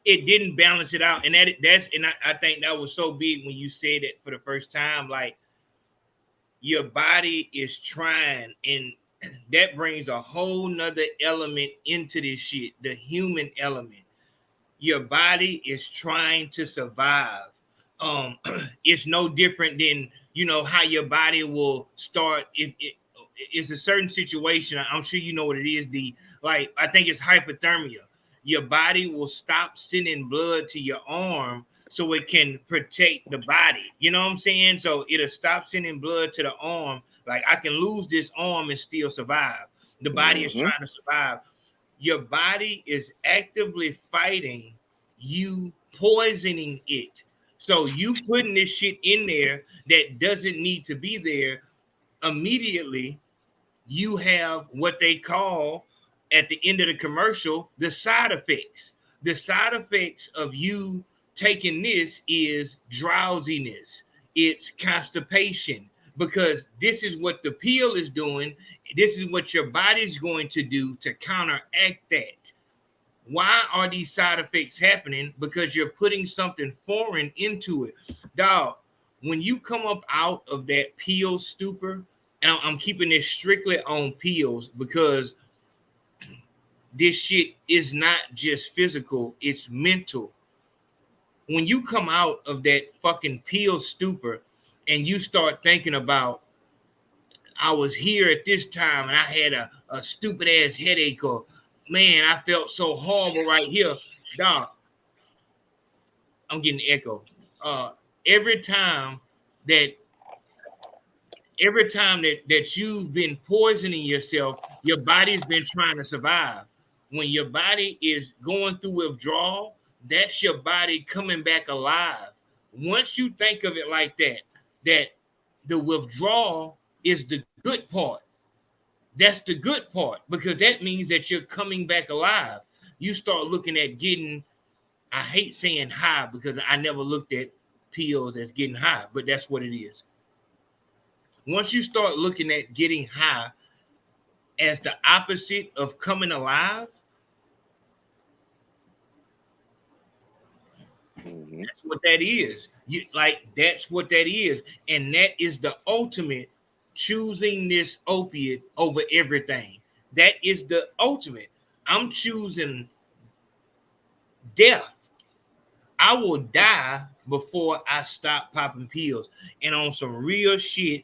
It didn't balance it out, and I think that was so big when you said it for the first time. Like, your body is trying, and that brings a whole nother element into this shit, the human element. Your body is trying to survive. It's no different than, how your body will start if it's a certain situation. I'm sure you know what it is. I think it's hypothermia. Your body will stop sending blood to your arm so it can protect the body. You know what I'm saying? So it'll stop sending blood to the arm. Like, I can lose this arm and still survive. The body is trying to survive. Your body is actively fighting you, poisoning it. So you putting this shit in there that doesn't need to be there, immediately you have what they call at the end of the commercial, the side effects. The side effects of you taking this is drowsiness. It's constipation, because this is what the pill is doing. This is what your body's going to do to counteract that. Why are these side effects happening? Because you're putting something foreign into it. Dog, when you come up out of that pill stupor, and I'm keeping this strictly on pills because this shit is not just physical, it's mental. When you come out of that fucking pill stupor and you start thinking about, I was here at this time and I had a stupid ass headache, or man, I felt so horrible right here. Dog, I'm getting echo. Every time that you've been poisoning yourself, your body's been trying to survive. When your body is going through withdrawal, that's your body coming back alive. Once you think of it like that the withdrawal is the good part. That's the good part, because that means that you're coming back alive. You start looking at getting, I hate saying high because I never looked at pills as getting high, but that's what it is. Once you start looking at getting high as the opposite of coming alive, that's what that is. That's what that is. And that is the ultimate, choosing this opiate over everything. That is the ultimate. I'm choosing death I will die before I stop popping pills. And on some real shit,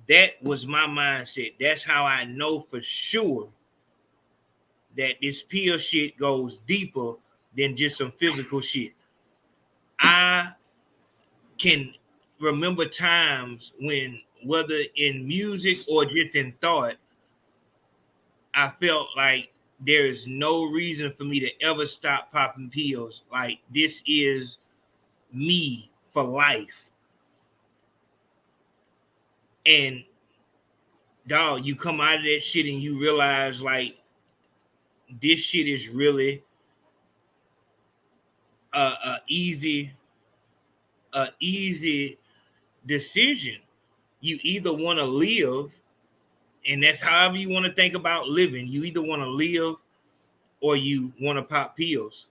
that was my mindset. That's how I know for sure that this pill shit goes deeper than just some physical shit. I can remember times when, whether in music or just in thought, I felt like there is no reason for me to ever stop popping pills. Like, this is me for life. And dog, you come out of that shit and you realize like this shit is really a easy decision. You either want to live, and that's however you want to think about living. You either want to live or you want to pop pills.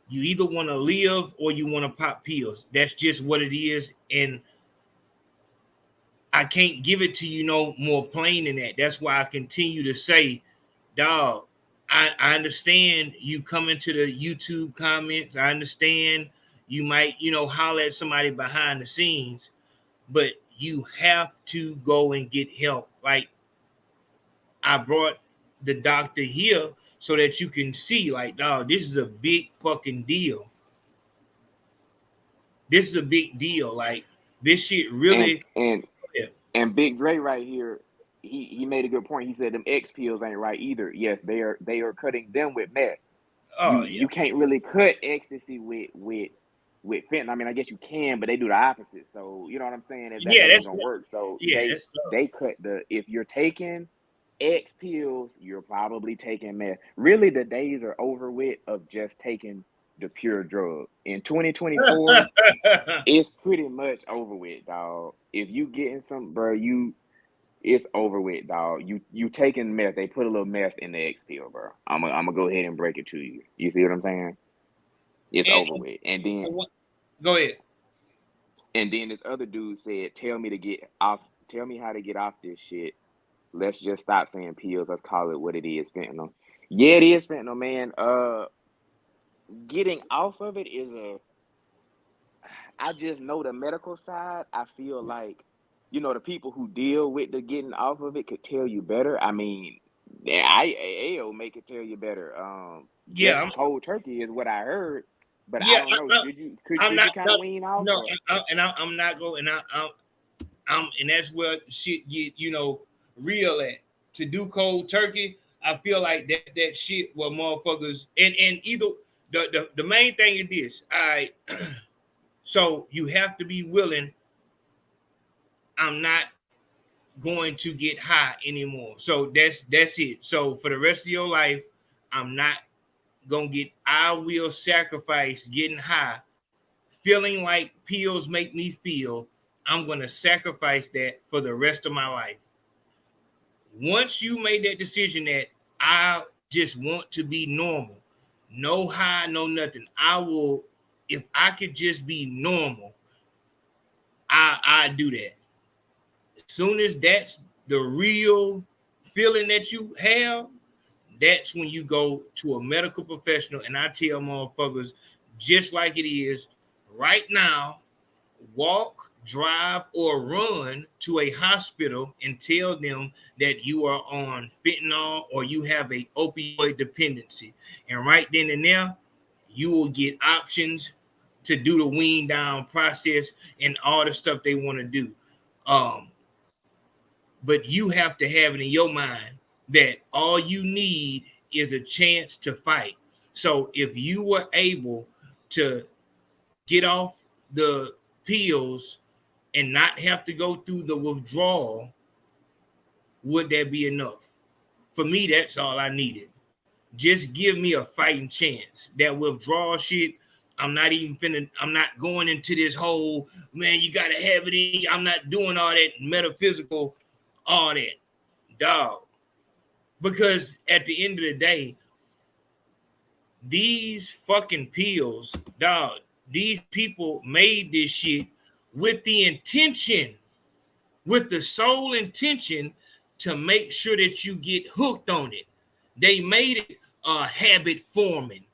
You either want to live or you want to pop pills. That's just what it is. And I can't give it to you no more plain than that. That's why I continue to say, dog, I understand you coming to the YouTube comments. I understand you might, holler at somebody behind the scenes, but you have to go and get help. Like, I brought the doctor here so that you can see, like, dog, this is a big fucking deal. This is a big deal. Like, this shit really.
And Big Dre right here, he made a good point. He said them X pills ain't right either. Yes, they are cutting them with meth.
Oh,
you can't really cut ecstasy with fentanyl. I mean, I guess you can, but they do the opposite. So you know what I'm saying? If that's gonna work. So they cut if you're taking X pills, you're probably taking meth. Really, the days are over with of just taking the pure drug. In 2024, it's pretty much over with, dog. If you getting some, bro, it's over with, dog. You taking meth. They put a little meth in the X pill, bro. I'm gonna go ahead and break it to you. You see what I'm saying? It's over with. And then
go ahead.
And then this other dude said, tell me how to get off this shit. Let's just stop saying pills. Let's call it what it is, fentanyl. Yeah, it is fentanyl, man. Getting off of it is I just know the medical side. I feel like, the people who deal with the getting off of it could tell you better. I mean, AO make it tell you better. Cold turkey is what I heard, but I don't know. Could you kind of wean off?
No, I'm not going. And that's where shit get real at. To do cold turkey, I feel like that shit where motherfuckers and either the main thing is this. So you have to be willing. I'm not going to get high anymore. So that's it. So for the rest of your life, I'm not I will sacrifice getting high, feeling like pills make me feel. I'm going to sacrifice that for the rest of my life. Once you made that decision that I just want to be normal, no high, no nothing, I will, if I could just be normal, I do that. As soon as that's the real feeling that you have, that's when you go to a medical professional. And I tell motherfuckers, just like it is right now, walk, drive, or run to a hospital and tell them that you are on fentanyl or you have a opioid dependency. And right then and there, you will get options to do the wean down process and all the stuff they want to do. But you have to have it in your mind that all you need is a chance to fight. So if you were able to get off the pills and not have to go through the withdrawal, would that be enough? For me, that's all I needed. Just give me a fighting chance. That withdrawal shit, I'm not going into this whole, man, you got to have it in. I'm not doing all that metaphysical, all that, dog. Because at the end of the day, these fucking pills, dog, these people made this shit with the sole intention to make sure that you get hooked on it. They made it habit forming.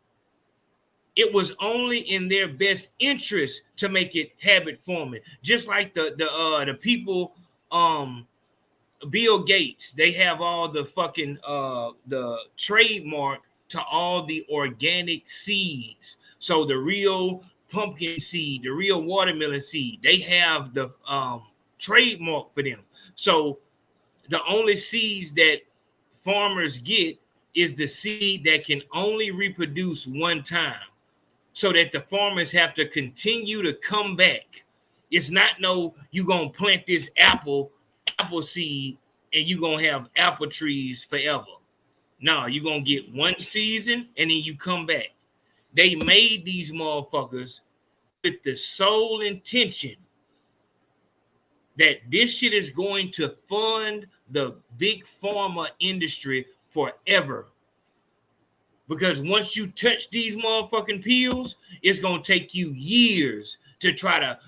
it was only in their best interest to make it habit forming. Just like the people, Bill Gates, they have all the fucking the trademark to all the organic seeds. So the real pumpkin seed, the real watermelon seed, they have the trademark for them. So the only seeds that farmers get is the seed that can only reproduce one time, so that the farmers have to continue to come back. It's not no, you gonna plant this apple seed and you gonna have apple trees forever. No, you're gonna get one season and then you come back. They made these motherfuckers with the sole intention that this shit is going to fund the big pharma industry forever. Because once you touch these motherfucking pills, it's gonna take you years to try to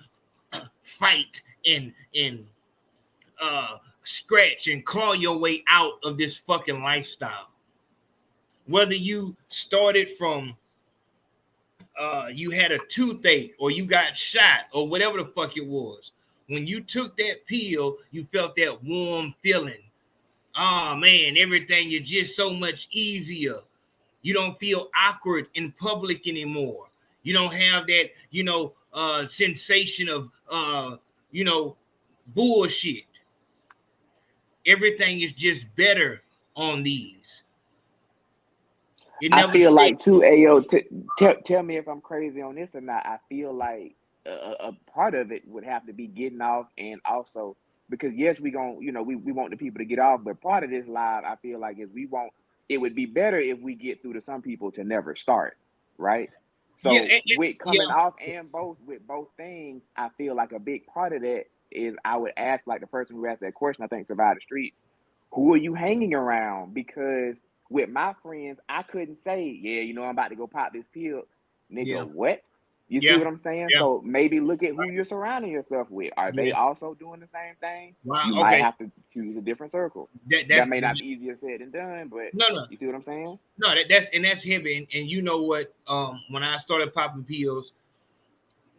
fight and scratch and claw your way out of this fucking lifestyle. Whether you started from you had a toothache or you got shot or whatever the fuck it was, when you took that pill, you felt that warm feeling. Oh man, everything is just so much easier. You don't feel awkward in public anymore. You don't have that, sensation of, bullshit. Everything is just better on these.
I feel like too, Ayo, tell me if I'm crazy on this or not. I feel like a part of it would have to be getting off, and also because yes, we want the people to get off, but part of this live, I feel like is it would be better if we get through to some people to never start, right? So with coming off and with both things, I feel like a big part of that is I would ask, like the person who asked that question, I think Survive the Streets, who are you hanging around? Because with my friends, I couldn't say, I'm about to go pop this pill. Nigga, what? You see what I'm saying? Yeah. So maybe look at who you're surrounding yourself with. Are they also doing the same thing? Wow, you might have to choose a different circle. That may not be easier said than done, but no. You see what I'm saying?
No, that's heavy. And you know what? When I started popping pills,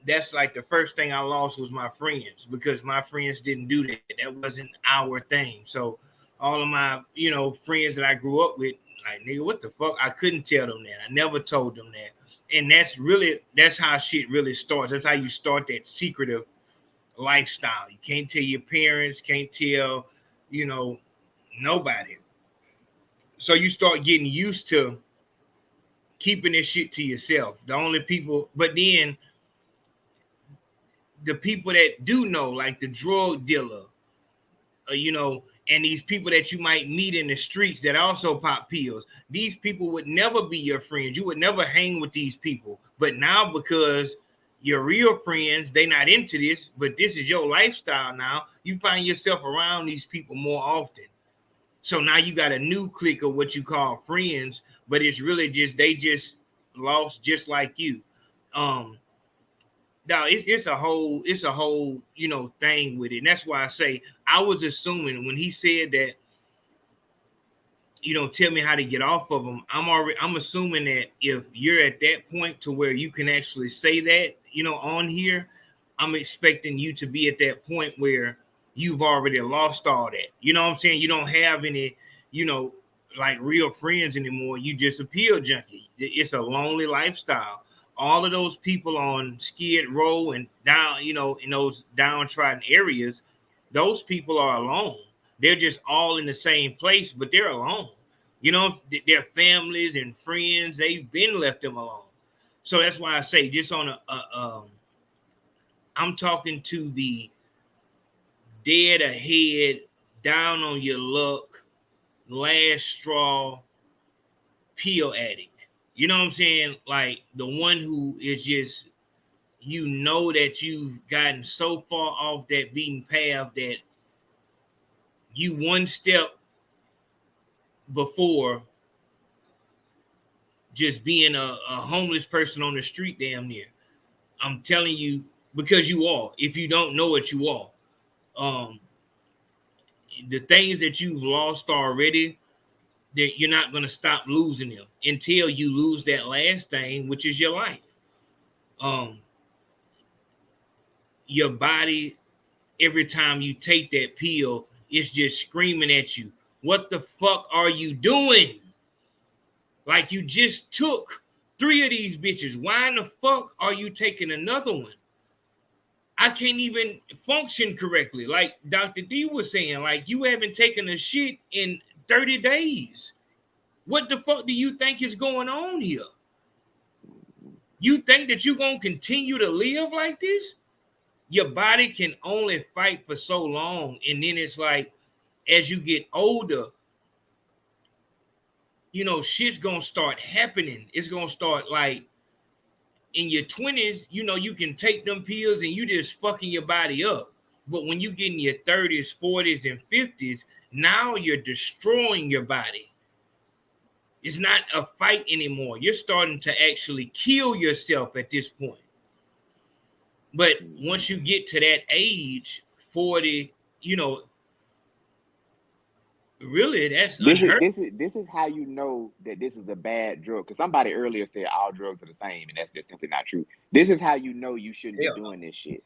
that's like the first thing I lost was my friends, because my friends didn't do that. That wasn't our thing. So all of my, friends that I grew up with, like, nigga, what the fuck? I couldn't tell them that. I never told them that. And that's how shit really starts. That's how you start that secretive lifestyle. You can't tell your parents, can't tell, nobody. So you start getting used to keeping this shit to yourself. The only people, but then the people that do know, like the drug dealer, and these people that you might meet in the streets that also pop pills, these people would never be your friends. You would never hang with these people. But now, because your real friends, they not into this, but this is your lifestyle now, you find yourself around these people more often. So now you got a new clique of what you call friends, but it's really just, they just lost just like you. Now it's a whole thing with it. And that's why I say, I was assuming when he said that, tell me how to get off of them. I'm assuming that if you're at that point to where you can actually say that, on here, I'm expecting you to be at that point where you've already lost all that. You know what I'm saying? You don't have any, like real friends anymore. You just a pill junkie. It's a lonely lifestyle. All of those people on Skid Row and down, in those downtrodden areas, those people are alone. They're just all in the same place, but they're alone. Their families and friends, they've been left them alone. So that's why I say, just on I'm talking to the dead ahead, down on your luck, last straw pill addict. You know what I'm saying? Like the one who is just, that you've gotten so far off that beaten path that you one step before just being a homeless person on the street damn near. I'm telling you, because you are. If you don't know it, you are. The things that you've lost already, that you're not going to stop losing them until you lose that last thing, which is your life. Your body, every time you take that pill, it's just screaming at you. What the fuck are you doing? Like, you just took 3 of these bitches. Why in the fuck are you taking another one? I can't even function correctly. Like Dr. D was saying, like, you haven't taken a shit in 30 days. What the fuck do you think is going on here? You think that you're going to continue to live like this? Your body can only fight for so long. And then it's like, as you get older, you know, shit's going to start happening. It's going to start like in your 20s, you know, you can take them pills and you just fucking your body up. But when you get in your 30s, 40s, and 50s, now you're destroying your body. It's not a fight anymore. You're starting to actually kill yourself at this point. But once you get to that age, 40, you know, really, that's
this is how you know that this is a bad drug. Because somebody earlier said all drugs are the same, and that's just simply not true. This is how you know you shouldn't be doing this shit.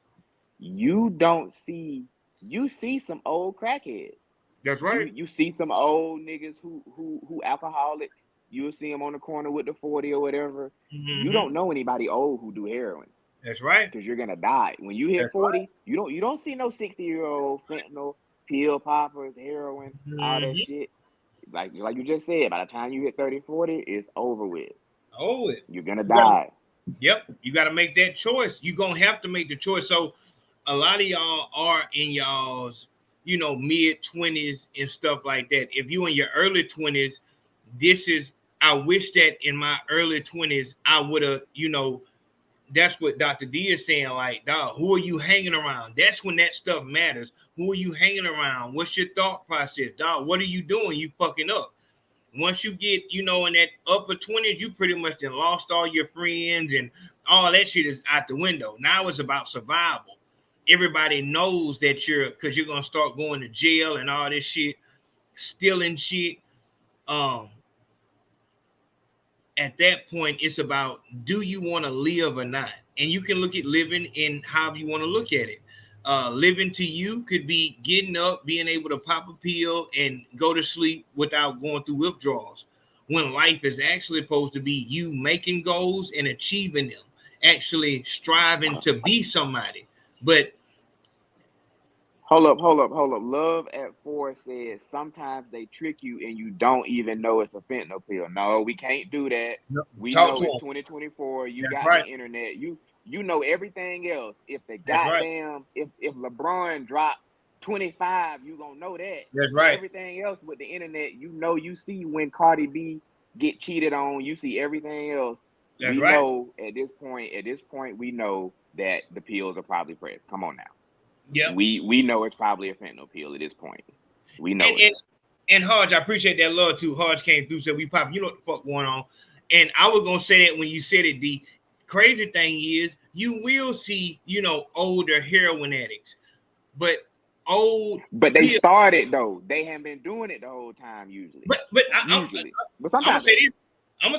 You see some old crackheads.
That's right.
You see some old niggas who alcoholics. You'll see them on the corner with the 40 or whatever. Mm-hmm. You don't know anybody old who do heroin.
That's right.
Because you're gonna die. When you hit 40, right. you don't see no 60-year-old fentanyl, pill poppers, heroin, all that shit. Like you just said, by the time you hit 30, 40, it's over with. You're gonna die.
Yep. You gotta make that choice. You're gonna have to make the choice. So a lot of y'all are in y'all's, you know, mid-20s and stuff like that. If you in your early 20s, I wish that in my early 20s, I would have, you know, that's what Dr. D is saying. Like, dog, who are you hanging around? That's when that stuff matters. Who are you hanging around? What's your thought process? Dog, what are you doing? You fucking up. Once you get, you know, in that upper 20s, you pretty much then lost all your friends and all that shit is out the window. Now it's about survival. Everybody knows that because you're going to start going to jail and all this shit, stealing shit. At that point, it's about, do you want to live or not? And you can look at living in however you want to look at it. Living to you could be getting up, being able to pop a pill and go to sleep without going through withdrawals. When life is actually supposed to be you making goals and achieving them, actually striving to be somebody. But
Hold up. Love at 4 says sometimes they trick you and you don't even know it's a fentanyl pill. No, we can't do that. No, we know it's 2024. You got the internet. You know everything else. If the goddamn if LeBron dropped 25, you gonna know that.
That's right.
Everything else with the internet, you see when Cardi B get cheated on. You see everything else.
That's
we
right.
know at this point, we know that the pills are probably pressed. Come on now.
Yeah,
we know it's probably a fentanyl pill at this point. We know it.
And Hodge, I appreciate that love too. Hodge came through, said we pop. You know what the fuck going on? And I was gonna say that when you said it. The crazy thing is, you will see, you know, older heroin addicts, but
they started though. They haven't been doing it the whole time usually. But sometimes
I'm gonna say this. I'm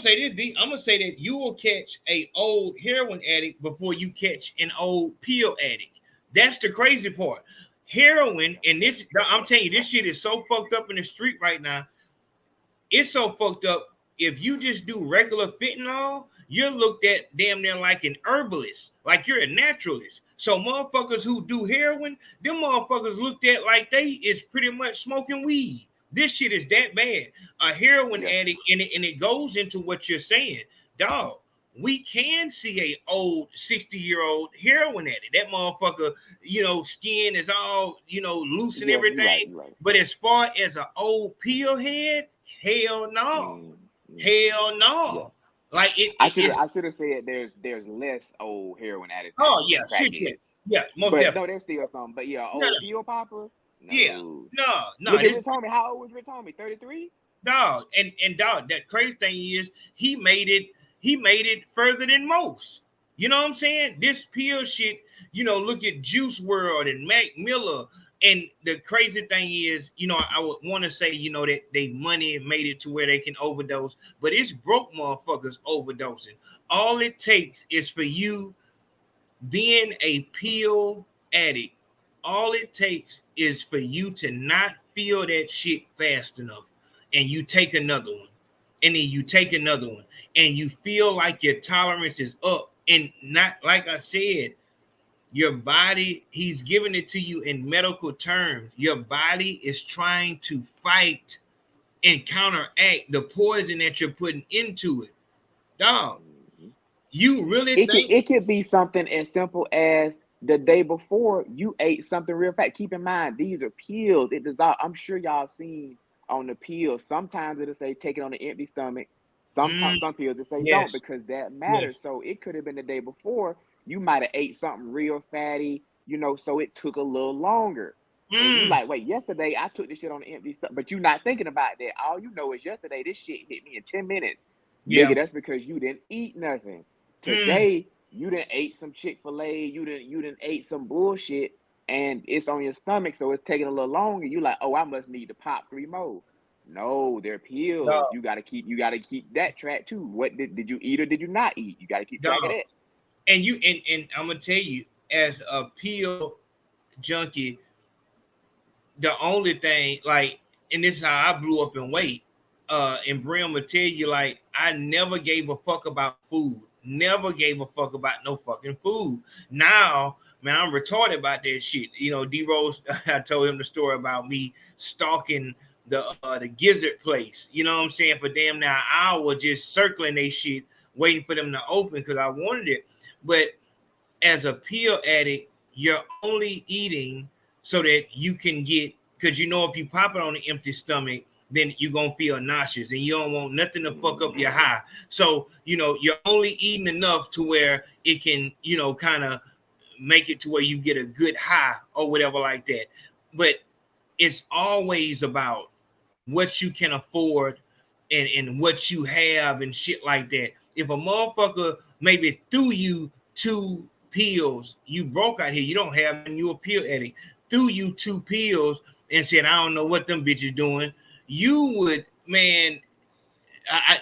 gonna say that you will catch a old heroin addict before you catch an old pill addict. That's the crazy part. Heroin, and this, I'm telling you, this shit is so fucked up in the street right now. It's so fucked up. If you just do regular fentanyl, you're looked at damn near like an herbalist, like you're a naturalist. So motherfuckers who do heroin, them motherfuckers looked at like they is pretty much smoking weed. This shit is that bad. A heroin addict, and it goes into what you're saying, dog. We can see a old 60-year-old heroin addict. That motherfucker, you know, skin is all, you know, loose and everything. You're right. But as far as an old pill head, hell no. Hell no. Yeah. Like
I should have said there's less old heroin addicts.
Oh yeah, yeah, most
but
definitely.
No, there's still some. But yeah, old pill popper. No.
Yeah, no.
Look at Rich Homie. How old was Rich Homie? 33.
Dog, and dog. That crazy thing is, he made it further than most. You know what I'm saying? This pill shit, you know, look at Juice WRLD and Mac Miller And the crazy thing is, you know, I would want to say, you know, that they money made it to where they can overdose, but it's broke motherfuckers overdosing. All it takes is for you being a pill addict. All it takes is for you to not feel that shit fast enough, and you take another one, and then you take another one, and you feel like your tolerance is up. And not, like I said, your body, he's giving it to you in medical terms. Your body is trying to fight and counteract the poison that you're putting into it. Dog, you really
it could be something as simple as the day before you ate something real fat. Keep in mind, these are pills. It dissolves. I'm sure y'all seen on the pills. Sometimes it'll say take it on an empty stomach. Sometimes some pills will say don't, because that matters. So it could have been the day before. You might have ate something real fatty, you know, so it took a little longer. And you like, wait, yesterday I took this shit on an empty stomach, but you're not thinking about that. All you know is yesterday this shit hit me in 10 minutes. Nigga, that's because you didn't eat nothing. Today, you done ate some Chick-fil-A, you done ate some bullshit, and it's on your stomach, so it's taking a little longer. You like, oh, I must need to pop 3 more. No, they're pills. No. You gotta keep that track too. What did you eat or did you not eat? You gotta keep track of that.
And you and I'm gonna tell you, as a pill junkie, the only thing, like, and this is how I blew up in weight. And Brim will tell you, like, I never gave a fuck about food. Never gave a fuck about no fucking food. Now, man, I'm retarded about that shit. You know, D-Rose, I told him the story about me stalking the gizzard place. You know what I'm saying? For damn near an hour, just circling they shit, waiting for them to open because I wanted it. But as a pill addict, you're only eating so that you can get, because you know if you pop it on an empty stomach, then you're going to feel nauseous and you don't want nothing to fuck up your high. So, you know, you're only eating enough to where it can, you know, kind of make it to where you get a good high or whatever like that. But it's always about what you can afford and what you have and shit like that. If a motherfucker maybe threw you 2 pills, you broke out here, you don't have, and you a pill addict, threw you 2 pills and said, I don't know what them bitches doing, you would, man, I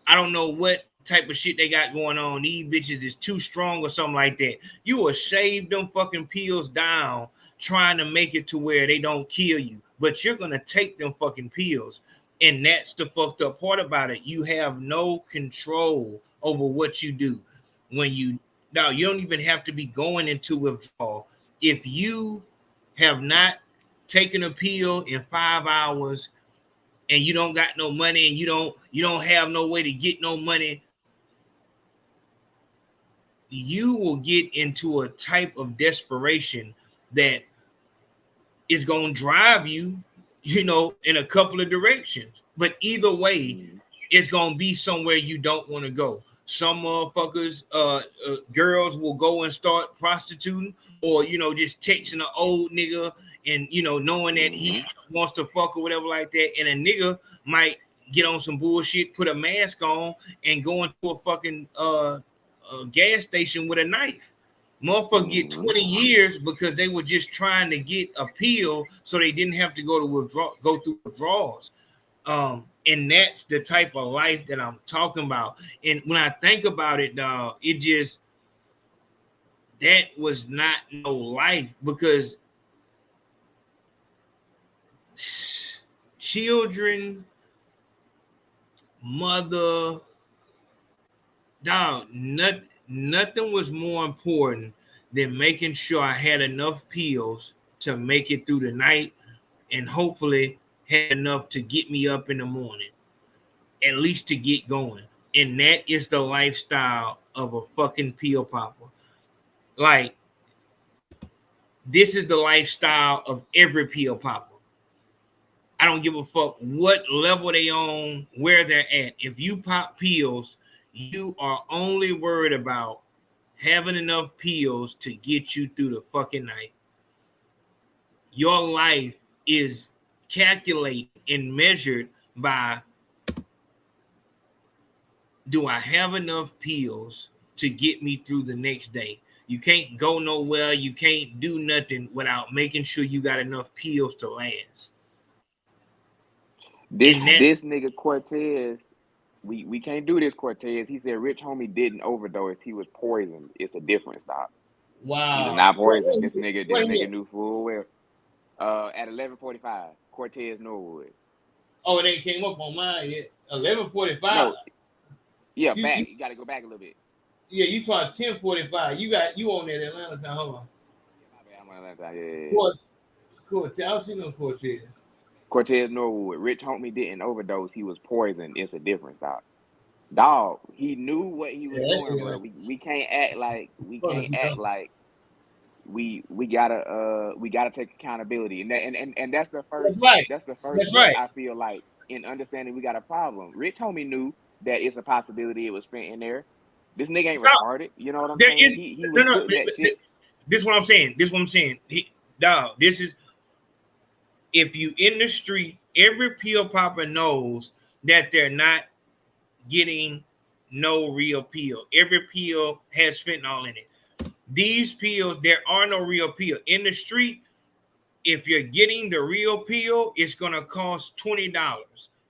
don't know what type of shit they got going on. These bitches is too strong or something like that. You will shave them fucking pills down trying to make it to where they don't kill you, but you're gonna take them fucking pills. And that's the fucked up part about it. You have no control over what you do. When you don't even have to be going into withdrawal. If you have not taken a pill in 5 hours and you don't got no money and you don't have no way to get no money, you will get into a type of desperation that is going to drive you, you know, in a couple of directions. But either way, it's going to be somewhere you don't want to go. Some motherfuckers, girls will go and start prostituting, or, you know, just texting an old nigga and, you know, knowing that he wants to fuck or whatever like that. And a nigga might get on some bullshit, put a mask on, and go into a fucking gas station with a knife. Motherfuckers get 20 years because they were just trying to get a pill so they didn't have to go through withdrawals. And that's the type of life that I'm talking about. And when I think about it, dog, it just, that was not no life, because children, mother, dog, nothing was more important than making sure I had enough pills to make it through the night and hopefully had enough to get me up in the morning, at least to get going. And that is the lifestyle of a fucking pill popper. Like, this is the lifestyle of every pill popper. I don't give a fuck what level they on, where they're at. If you pop pills, you are only worried about having enough pills to get you through the fucking night. Your life is calculated and measured by, do I have enough pills to get me through the next day? You can't go nowhere. You can't do nothing without making sure you got enough pills to last.
This nigga Cortez, we can't do this, Cortez. He said Rich Homie didn't overdose. He was poisoned. It's a difference, dog.
Wow.
He was not poisoned. This nigga knew full well. At 11:45, Cortez Norwood.
Oh, it ain't came up on mine yet. 11:45.
No. Yeah, you got to go back a little bit.
Yeah, you saw 10:45. You on that Atlanta time. Hold on.
I'm on Atlanta time. Yeah.
Cortez. I was seeing Cortez.
Cortez Norwood. Rich Homie didn't overdose. He was poisoned. It's a difference, dog. Dog, he knew what he was doing, bro. We can't act like we gotta take accountability, and that's the first.
That's right.
That's the first.
That's right.
I feel like in understanding we got a problem. Rich Homie knew that it's a possibility it was spent in there. This nigga ain't retarded. You know what I'm saying? He took that shit.
This is what I'm saying. Dog, this is if you in the street, every pill popper knows that they're not getting no real pill. Every pill has fentanyl in it. These pills, there are no real pill. In the street, if you're getting the real pill, it's going to cost $20.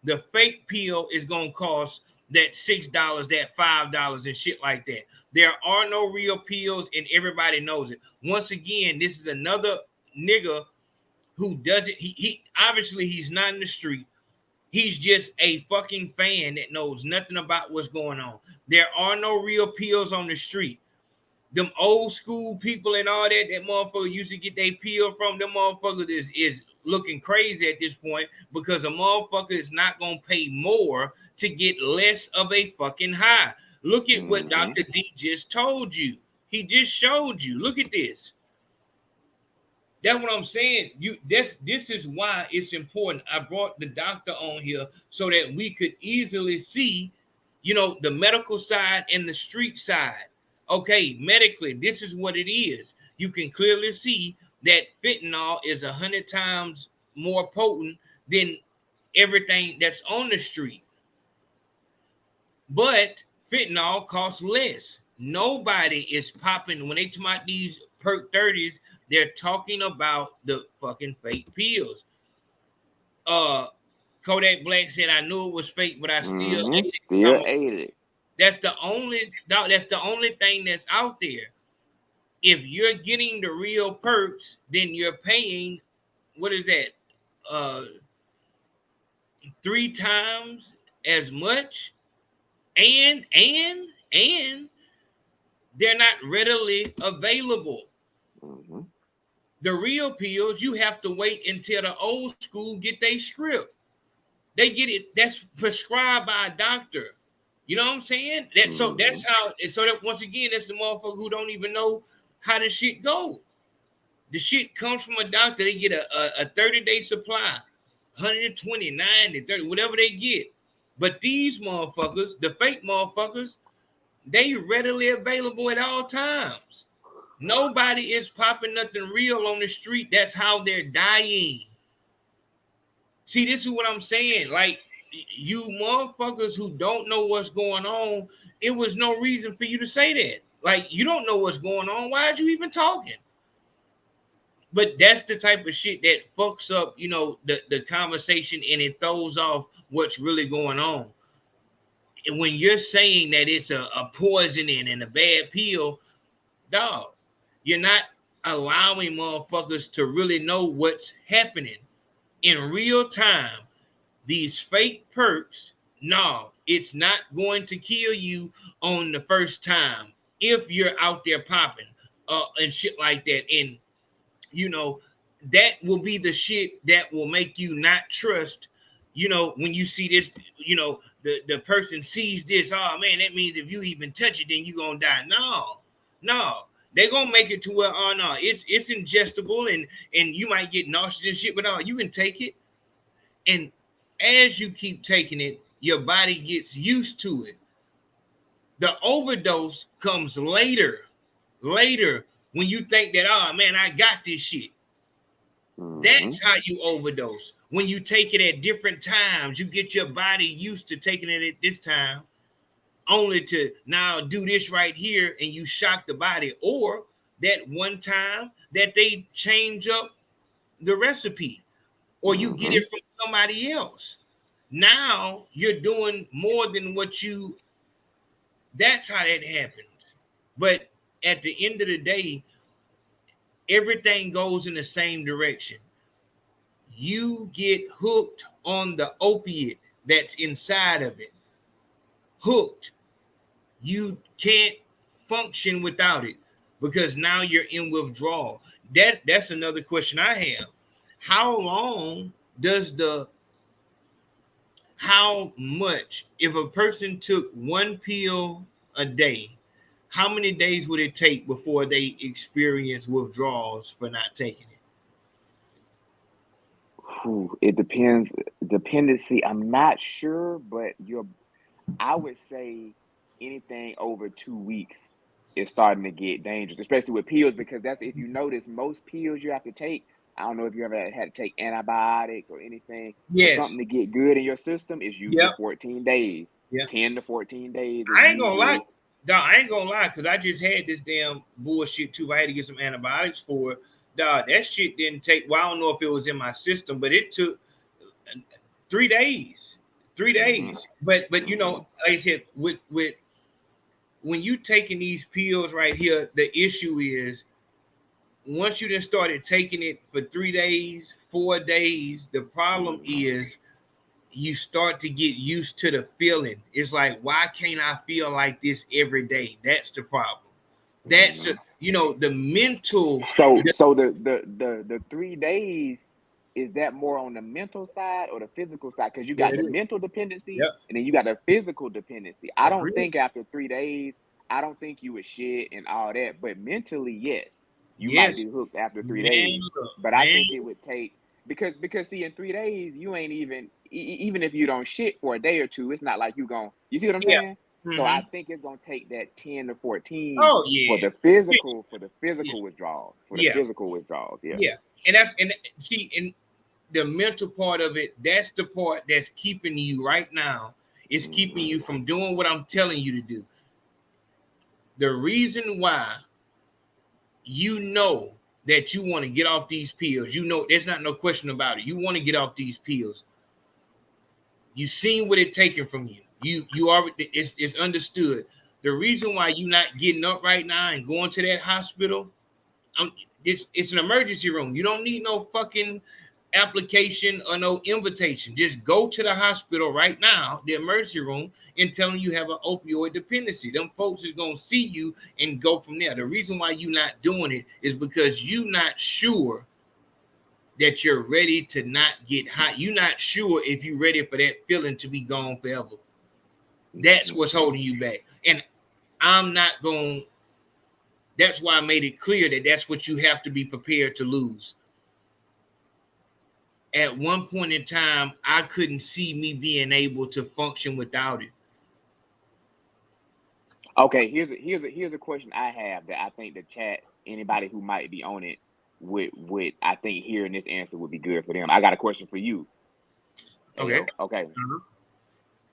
The fake pill is going to cost that $6, that $5 and shit like that. There are no real pills and everybody knows it. Once again, this is another nigga who doesn't, he obviously he's not in the street. He's just a fucking fan that knows nothing about what's going on. There are no real pills on the street. Them old school people and all that motherfucker used to get their pill from, them motherfuckers is looking crazy at this point because a motherfucker is not going to pay more to get less of a fucking high. Look at what Dr. D just told you. He just showed you. Look at this. That's what I'm saying. This is why it's important. I brought the doctor on here so that we could easily see, the medical side and the street side. Okay, medically, this is what it is. You can clearly see that fentanyl is 100 times more potent than everything that's on the street. But fentanyl costs less. Nobody is popping when they talk about these perk 30s. They're talking about the fucking fake pills. Kodak Black said, "I knew it was fake, but I still ate it." That's the only thing that's out there. If you're getting the real perks, then you're paying. What is that? 3 times as much, and they're not readily available. The real pills, you have to wait until the old school get their script. They get it. That's prescribed by a doctor. You know what I'm saying? So that's how. So that once again, that's the motherfucker who don't even know how the shit go. The shit comes from a doctor. They get a 30-day supply, 120, 90, 30, whatever they get. But these motherfuckers, the fake motherfuckers, they readily available at all times. Nobody is popping nothing real on the street. That's how they're dying. See, this is what I'm saying. Like, you motherfuckers who don't know what's going on, it was no reason for you to say that. Like, you don't know what's going on. Why are you even talking? But that's the type of shit that fucks up, the conversation, and it throws off what's really going on. And when you're saying that it's a poisoning and a bad pill, dog, you're not allowing motherfuckers to really know what's happening in real time. These fake perks, no, it's not going to kill you on the first time if you're out there popping and shit like that. And, that will be the shit that will make you not trust, when you see this, the person sees this, oh man, that means if you even touch it, then you're going to die. No. They're gonna make it to where, oh no, it's ingestible and you might get nauseous and shit, but you can take it. And as you keep taking it, your body gets used to it. The overdose comes later when you think that, oh man, I got this shit. That's how you overdose. When you take it at different times, you get your body used to taking it at this time. only to now do this right here and you shock the body, or that one time that they change up the recipe, or you get it from somebody else. Now you're doing more than what you, that's how that happens. But at the end of the day, everything goes in the same direction. You get hooked on the opiate that's inside of it. Hooked. You can't function without it because now you're in withdrawal. That's another question I have. How long does how much, if a person took one pill a day, how many days would it take before they experience withdrawals for not taking it?
Ooh, it depends. Dependency, I'm not sure, but I would say anything over 2 weeks is starting to get dangerous, especially with pills, because that's, if you notice, most pills you have to take, I don't know if you ever had to take antibiotics or anything, for something to get good in your system is usually 14 days. 10 to 14 days.
I ain't gonna lie. Dog, I ain't gonna lie, because I just had this damn bullshit too. I had to get some antibiotics for it. Dog, that shit didn't take, well, I don't know if it was in my system, but it took 3 days. 3 days. But you know, like I said, with when you taking these pills right here, the issue is once you just started taking it for 3 days, 4 days, the problem is you start to get used to the feeling. It's like, why can't I feel like this every day? That's the problem. That's the mental.
So the 3 days, is that more on the mental side or the physical side? Because you got the mental dependency and then you got the physical dependency. I don't think after 3 days, I don't think you would shit and all that, but mentally, yes, you might be hooked after 3 days. But I think it would take, because see, in 3 days, you ain't even if you don't shit for a day or two, it's not like you see what I'm saying? So I think it's gonna take that 10 to 14 for the physical withdrawals. Physical withdrawals.
And the mental part of it, that's the part that's keeping you right now. It's keeping you from doing what I'm telling you to do. The reason why you know that you want to get off these pills, you know, there's not no question about it. You want to get off these pills. You've seen what it's taken from you. You already, it's understood. The reason why you're not getting up right now and going to that hospital, it's an emergency room. You don't need no fucking application or no invitation. Just go to the hospital right now, the emergency room, and tell them you have an opioid dependency. Them folks is gonna see you and go from there. The reason why you're not doing it is because you're not sure that you're ready to not get high. You're not sure if you're ready for that feeling to be gone forever. That's what's holding you back. And I'm not going. That's why I made it clear that that's what you have to be prepared to lose. At one point in time, I couldn't see me being able to function without it.
Okay, here's a question I have that I think the chat, anybody who might be on it, would I think hearing this answer would be good for them. I got a question for you.
Okay.
Okay.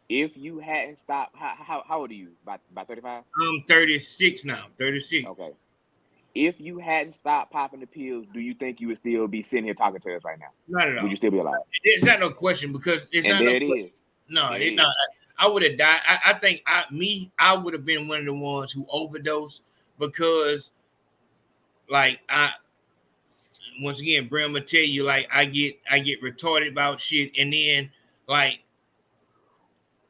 If you hadn't stopped, how old are you? About 35?
I'm 36 now. 36.
Okay. If you hadn't stopped popping the pills, do you think you would still be sitting here talking to us right now?
Not at all.
Would you still be alive?
It's not no question, because it's
and
not
there
no
it
question.
Is.
No, it's not. I would have died. I think I would have been one of the ones who overdosed, because like once again, Brim will tell you, like I get retarded about shit, and then like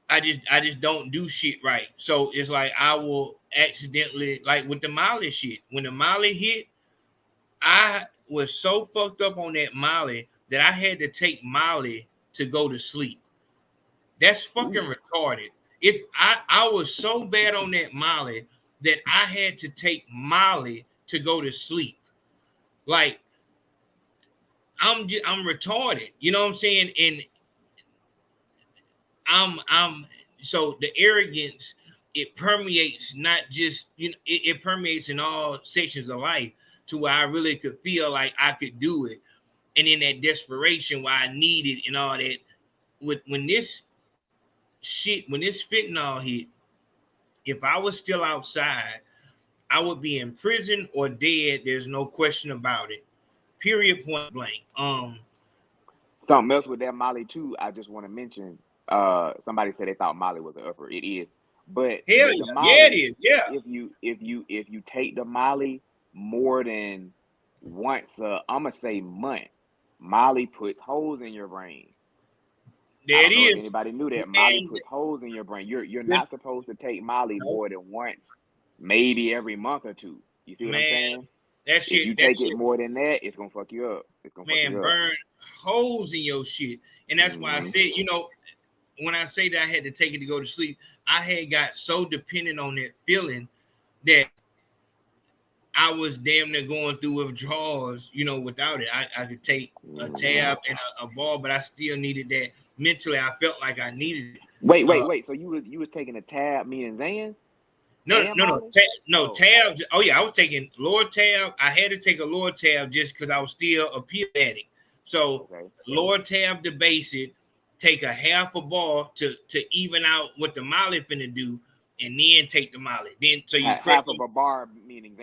I just don't do shit right. So it's like I will accidentally, like with the Molly shit. When the Molly hit, I was so fucked up on that Molly that I had to take Molly to go to sleep. That's fucking retarded. I was so bad on that Molly that I had to take Molly to go to sleep. Like I'm retarded. You know what I'm saying? And I'm so the arrogance, it permeates not just, you know, it permeates in all sections of life, to where I really could feel like I could do it. And in that desperation where I needed and all that, when this fentanyl hit, If I was still outside, I would be in prison or dead. There's no question about it. Period, point blank.
Something else with that Molly too, I just want to mention. Somebody said they thought Molly was an upper. It is, but
Hell
with
yeah,
the Molly,
yeah, it is. Yeah.
If you take the Molly more than once, I'ma say month, Molly puts holes in your brain.
There
I
it
don't know if
is.
anybody knew that. Molly puts holes in your brain. You're not supposed to take Molly more than once, maybe every month or two. You see what I'm saying?
That shit.
If you take it more than that, it's gonna fuck you up. It's gonna fuck you up.
Burn holes in your shit. And that's why I said, you know, when I say that I had to take it to go to sleep, I had got so dependent on that feeling that I was damn near going through withdrawals, you know, without it. I could take a tab and a ball, but I still needed that. Mentally, I felt like I needed it.
Wait. So you was taking a tab, meaning Zans?
No, tabs. Oh yeah, I was taking lower tab. I had to take a lower tab just because I was still a pill addict. So lower tab to base it, take a half a ball to even out what the Molly finna do, and then take the Molly. Then so you
half of a bar meaning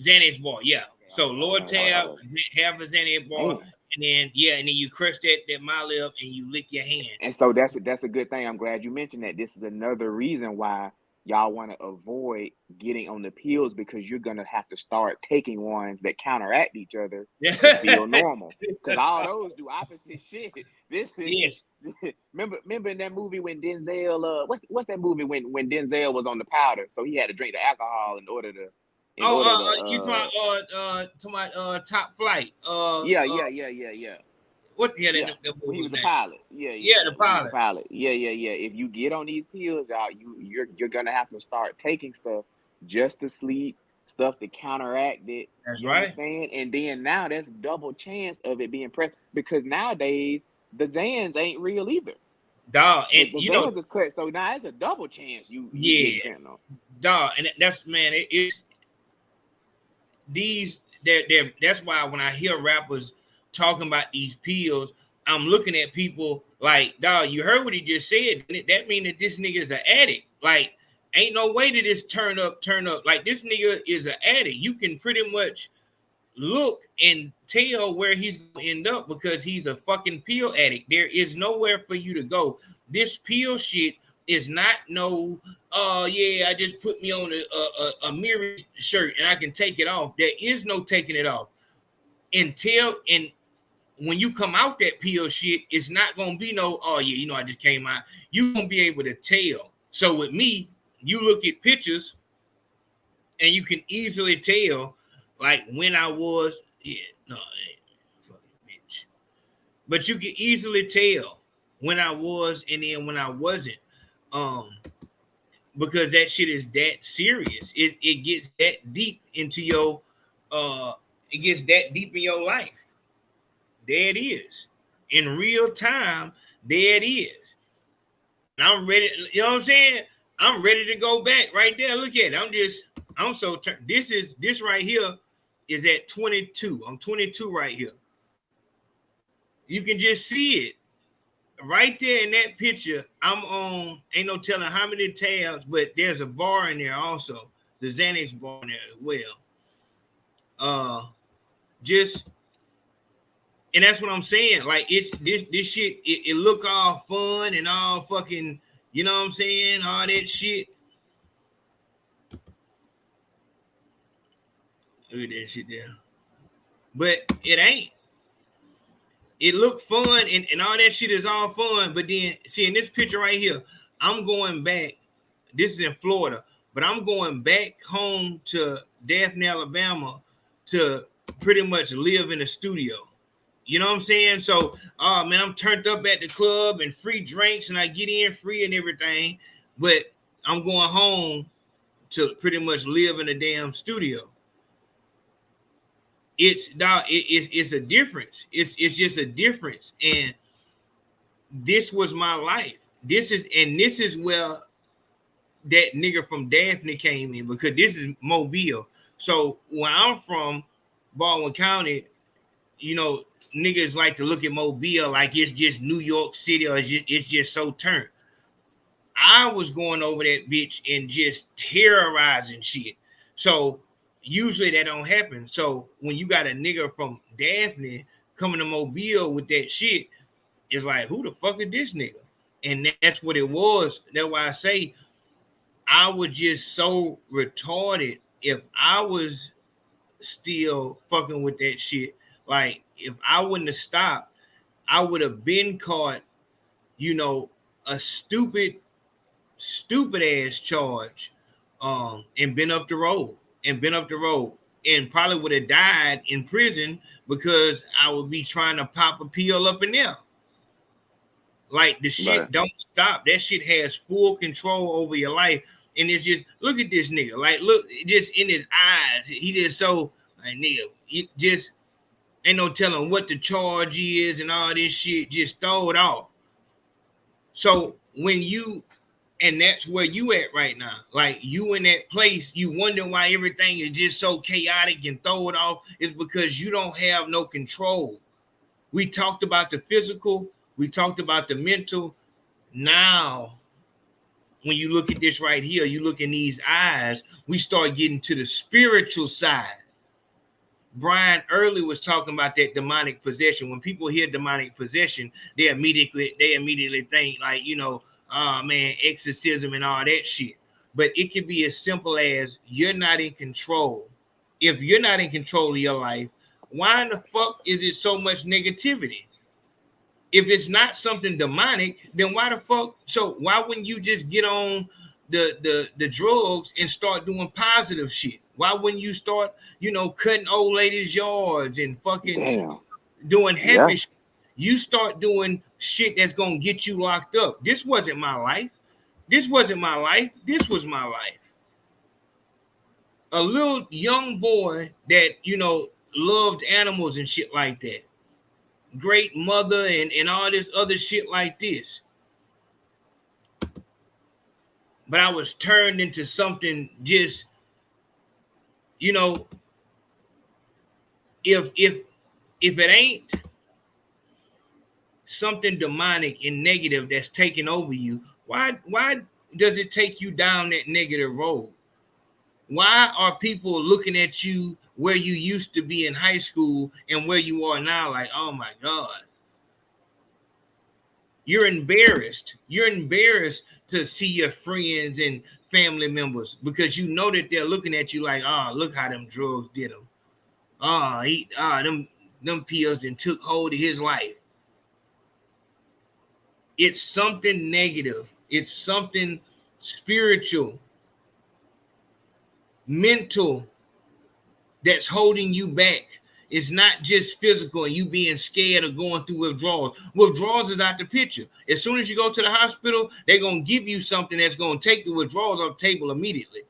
Xanax bar, yeah. So lower tab, half a Xanax bar, and then you crush that Molly up and you lick your hand.
And so that's a good thing. I'm glad you mentioned that. This is another reason why y'all want to avoid getting on the pills, because you're gonna have to start taking ones that counteract each other to feel normal. Because all those do opposite shit. This is remember in that movie when Denzel what's that movie when Denzel was on the powder, so he had to drink the alcohol in order to.
You talking about Top Flight?
Yeah.
What the hell?
Yeah.
That
When he was the
name?
pilot.
The pilot.
Yeah. If you get on these pills, you're gonna have to start taking stuff just to sleep, stuff to counteract it.
That's
you
right.
Understand? And then now there's double chance of it being pressed, because nowadays the Zans ain't real either.
Dog, and
the
you
Zans
know,
is cut, so now it's a double chance you
dog, and that's man, it's these. That's why when I hear rappers talking about these pills, I'm looking at people like, dog, you heard what he just said. That mean that this nigga is an addict. Like, ain't no way that this turn up. Like, this nigga is an addict. You can pretty much look and tell where he's gonna end up because he's a fucking pill addict. There is nowhere for you to go. This pill shit is not I just put me on a mirror shirt and I can take it off. There is no taking it off until when you come out that pill shit, it's not gonna be no, I just came out. You gonna be able to tell. So with me, you look at pictures and you can easily tell, like when I was, fucking bitch. But you can easily tell when I was and then when I wasn't. Because that shit is that serious. It gets that deep into your it gets that deep in your life. There it is. In real time, there it is. And I'm ready, you know what I'm saying? I'm ready to go back right there. Look at it. I'm so this right here is at 22. I'm 22 right here. You can just see it. Right there in that picture, I'm on, ain't no telling how many tabs, but there's a bar in there also. The Xanax bar in there as well. And that's what I'm saying. Like, it's this shit, it look all fun and all fucking, you know what I'm saying? All that shit. Look at that shit there. But it ain't. It looked fun and all that shit is all fun, but then see in this picture right here, I'm going back. This is in Florida, but I'm going back home to Daphne, Alabama to pretty much live in a studio. You know what I'm saying? So, man, I'm turned up at the club and free drinks and I get in free and everything, but I'm going home to pretty much live in a damn studio. It's a difference. It's just a difference. And this was my life. This is where that nigga from Daphne came in, because this is Mobile. So where I'm from, Baldwin County, you know, niggas like to look at Mobile like it's just New York City or it's just so turned. I was going over that bitch and just terrorizing shit. So usually that don't happen. So when you got a nigga from Daphne coming to Mobile with that shit, it's like, who the fuck is this nigga? And that's what it was. That's why I say I was just so retarded. If I was still fucking with that shit, like if I wouldn't have stopped, I would have been caught, you know, a stupid ass charge, and been up the road and probably would have died in prison because I would be trying to pop a pill up in there. Like the shit don't stop. That shit has full control over your life. And it's just, look at this nigga. Like, look, just in his eyes. He just so, like, nigga, you just ain't no telling what the charge is and all this shit. Just throw it off. So when you, and that's where you at right now. Like, you in that place, you wonder why everything is just so chaotic and throw it off. Is because you don't have no control. We talked about the physical. We talked about the mental. Now, when you look at this right here, you look in these eyes, we start getting to the spiritual side. Brian early was talking about that demonic possession. When people hear demonic possession, they immediately think like, you know, oh man, exorcism and all that shit. But it can be as simple as you're not in control. If you're not in control of your life, why in the fuck is it so much negativity? If it's not something demonic, then why the fuck? So why wouldn't you just get on the drugs and start doing positive shit? Why wouldn't you start, you know, cutting old ladies' yards and fucking doing happy shit? You start doing shit that's gonna get you locked up. This wasn't my life. This wasn't my life. This was my life. A little young boy that, you know, loved animals and shit like that. Great mother and all this other shit like this. But I was turned into something just, you know, if it ain't something demonic and negative that's taking over you, why does it take you down that negative road? Why are people looking at you where you used to be in high school and where you are now like, oh my God? You're embarrassed. You're embarrassed to see your friends and family members because you know that they're looking at you like, oh, look how them drugs did him. Them pills and took hold of his life. It's something negative. It's something spiritual, mental, that's holding you back. It's not just physical and you being scared of going through withdrawals. Withdrawals is out the picture. As soon as you go to the hospital, they're going to give you something that's going to take the withdrawals off the table immediately.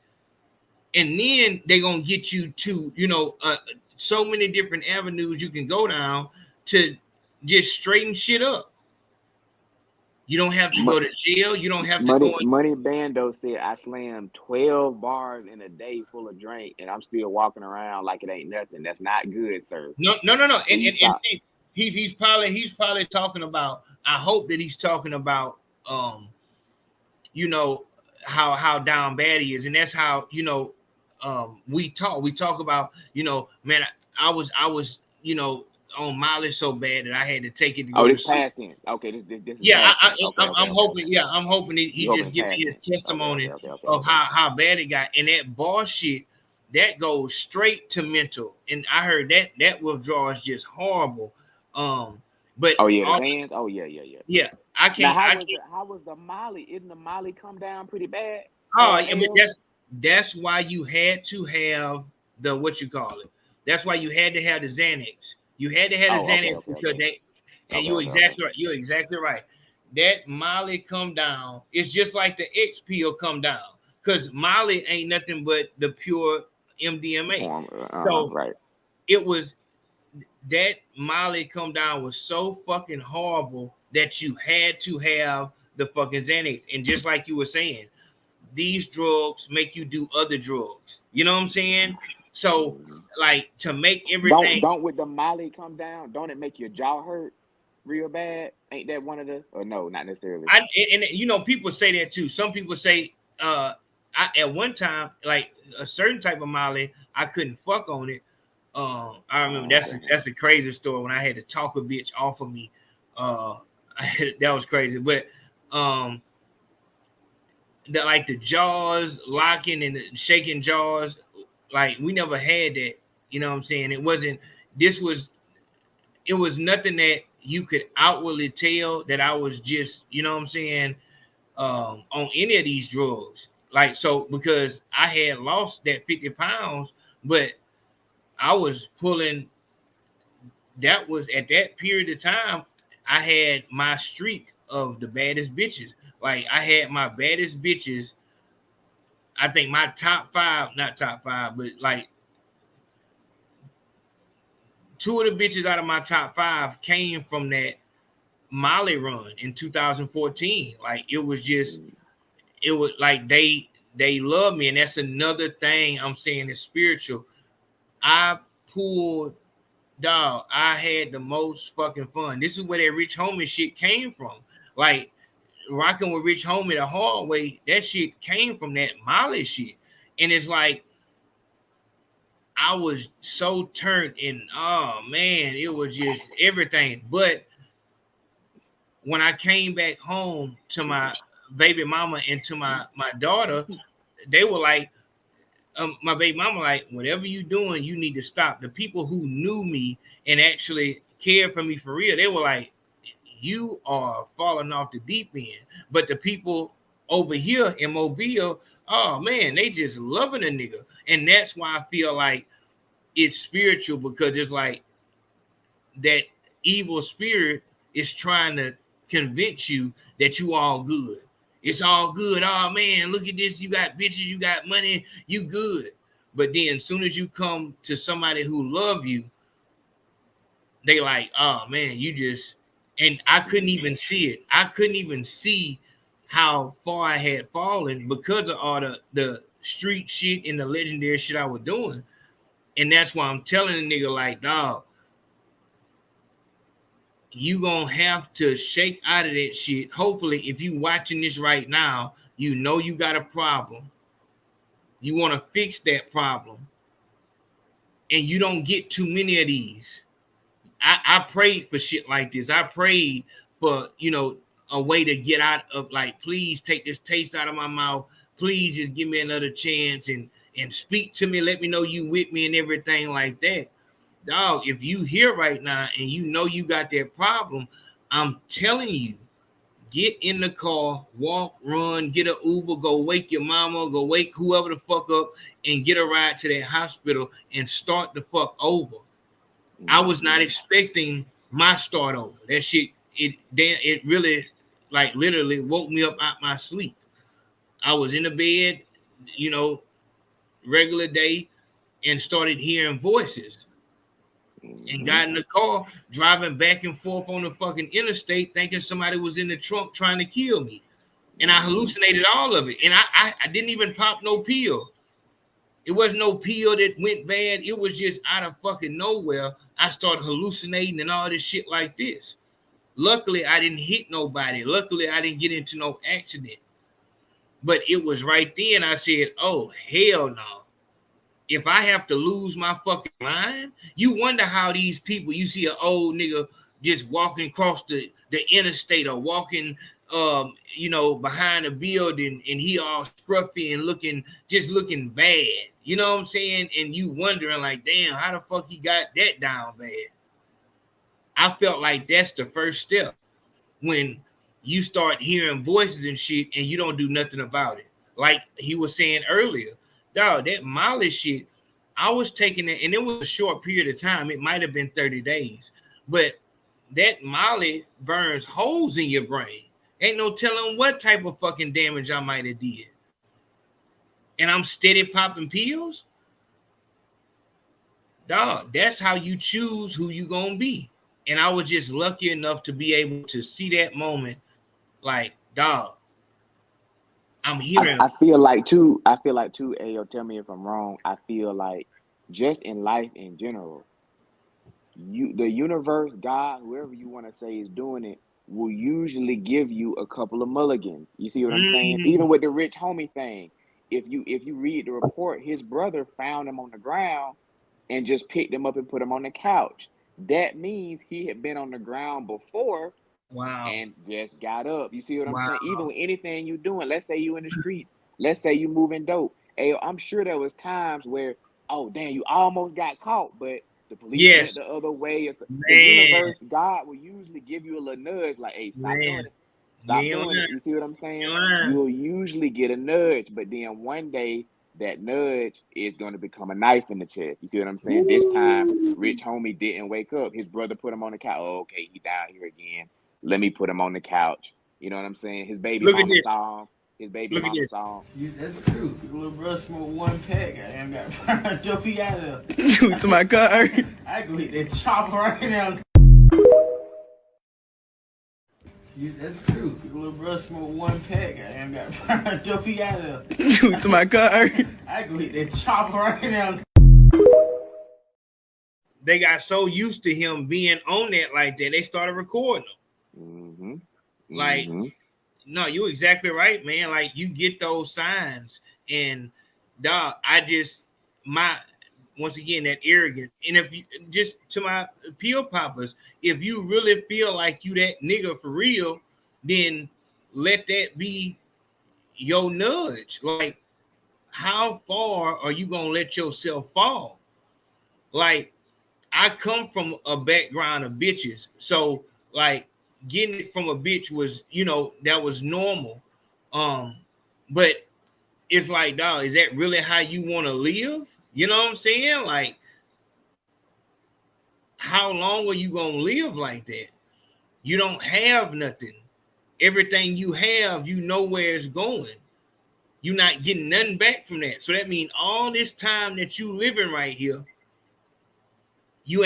And then they're going to get you to, you know, so many different avenues you can go down to just straighten shit up. You don't have to go to jail. You don't have to go.
Money Bando said, I slammed 12 bars in a day full of drink, and I'm still walking around like it ain't nothing. That's not good, sir.
No. And he's probably talking about. I hope that he's talking about, you know, how down bad he is, and that's how, you know, we talk about, you know, man, I was, you know, on mileage so bad that I had to take it to go
this
to
past tense. Okay, this is
yeah.
I'm
hoping. Yeah, I'm hoping he just give me his testimony of how bad it got. And that bar shit that goes straight to mental. And I heard that withdrawal is just horrible. But
the hands.
Yeah, I can't.
How was the Molly? Didn't the Molly come down pretty bad?
I mean, that's why you had to have the what you call it. That's why you had to have the Xanax. You had to have the Xanax because you're exactly right. You're exactly right. That Molly come down. It's just like the X pill come down because Molly ain't nothing but the pure MDMA. So it was that Molly come down was so fucking horrible that you had to have the fucking Xanax. And just like you were saying, these drugs make you do other drugs. You know what I'm saying? So, like, to make everything.
Don't with the Molly come down, don't it make your jaw hurt? real bad? Ain't that one of the? Or no, not necessarily.
And you know, people say that too. Some people say, at one time, like a certain type of Molly, I couldn't fuck on it. I remember that's a crazy story when I had to talk a bitch off of me. That was crazy. But the jaws locking and the shaking jaws, like we never had that. You know what I'm saying? It was nothing that you could outwardly tell that I was just, you know what I'm saying, on any of these drugs. Like, so because I had lost that 50 pounds, but I was pulling, that was at that period of time, I had my streak of the baddest bitches. Like, I had my baddest bitches. I think my top 5, not top 5, but like 2 of the bitches out of my top 5 came from that Molly run in 2014. Like, it was like they love me. And that's another thing I'm saying is spiritual. I had the most fucking fun. This is where that Rich Homie shit came from. Like, rocking with Rich Homie the hard way, that shit came from that Molly shit. And it's like, I was so turned and oh man, it was just everything. But when I came back home to my baby mama and to my daughter, they were like, my baby mama, like, whatever you doing, you need to stop. The people who knew me and actually cared for me for real, they were like, you are falling off the deep end. But the people over here in Mobile, oh man, they just loving a nigga. And that's why I feel like it's spiritual, because it's like that evil spirit is trying to convince you that you all good. It's all good. Oh man, look at this. You got bitches, you got money, you good. But then as soon as you come to somebody who love you, they like, oh man, you just, and I couldn't even see it. I couldn't even see how far I had fallen because of all the street shit and the legendary shit I was doing. And that's why I'm telling the nigga, like, dog, you gonna have to shake out of that shit. Hopefully, if you watching this right now, you know you got a problem. You want to fix that problem. And you don't get too many of these. I prayed for shit like this. I prayed for, you know, a way to get out of, like, please take this taste out of my mouth. Please just give me another chance and speak to me. Let me know you with me and everything like that. Dog, if you here right now and you know you got that problem, I'm telling you, get in the car, walk, run, get an Uber, go wake your mama, go wake whoever the fuck up and get a ride to that hospital and start the fuck over. I was not expecting my start over. That shit, it really, like, literally woke me up out my sleep. I was in the bed, you know, regular day, and started hearing voices. And got in the car, driving back and forth on the fucking interstate, thinking somebody was in the trunk trying to kill me. And I hallucinated all of it. And I didn't even pop no pill. It wasn't no pill that went bad. It was just out of fucking nowhere. I started hallucinating and all this shit like this. Luckily, I didn't hit nobody. Luckily, I didn't get into no accident. But it was right then I said, oh, hell no. If I have to lose my fucking mind, you wonder how these people, you see an old nigga just walking across the interstate or walking, you know, behind a building and he all scruffy and looking bad. You know what I'm saying? And you wondering like, damn, how the fuck he got that down bad? I felt like that's the first step when you start hearing voices and shit and you don't do nothing about it. Like he was saying earlier, dog, that Molly shit, I was taking it, and it was a short period of time. It might have been 30 days, but that Molly burns holes in your brain. Ain't no telling what type of fucking damage I might have did. And I'm steady popping pills. Dog, that's how you choose who you gonna be. And I was just lucky enough to be able to see that moment. Like, dog, I'm hearing.
I feel like too, Ayo, tell me if I'm wrong. I feel like just in life in general, the universe, God, whoever you want to say is doing it, will usually give you a couple of mulligans. You see what I'm saying? Even with the rich homie thing, if you read the report, his brother found him on the ground and just picked him up and put him on the couch. That means he had been on the ground before.
Wow.
And just got up. You see what I'm saying? Even with anything you doing, let's say you in the streets, let's say you moving dope. Hey, I'm sure there was times where, oh damn, you almost got caught, but the police went the other way. The universe, God will usually give you a little nudge, like, hey, stop doing it. Stop doing it. You see what I'm saying? You'll usually get a nudge, but then one day that nudge is going to become a knife in the chest. You see what I'm saying? This time, rich homie didn't wake up. His brother put him on the couch. Oh, okay, he down here again. Let me put him on the couch. You know what I'm saying? His baby mama saw him. His baby mama saw him.
Yeah, that's true. Little bro smoked one pack. I ain't got jump he out of.
To my car.
I go hit that chopper right now. Yeah, that's true. Little bro smoked one pack. I ain't got jump he out of.
To my car.
I go hit that chopper right now.
They got so used to him being on that like that, they started recording him. Like, no, you're exactly right, man. Like, you get those signs, and dog, once again, that arrogance. And if you just to my pill poppers, if you really feel like you that nigga for real, then let that be your nudge. Like, how far are you gonna let yourself fall? Like, I come from a background of bitches, so like, getting it from a bitch was, that was normal. But it's like, dog, is that really how you want to live? You know what I'm saying? Like, how long are you going to live like that? You don't have nothing. Everything you have, you know where it's going. You're not getting nothing back from that. So that means all this time that you living right here, you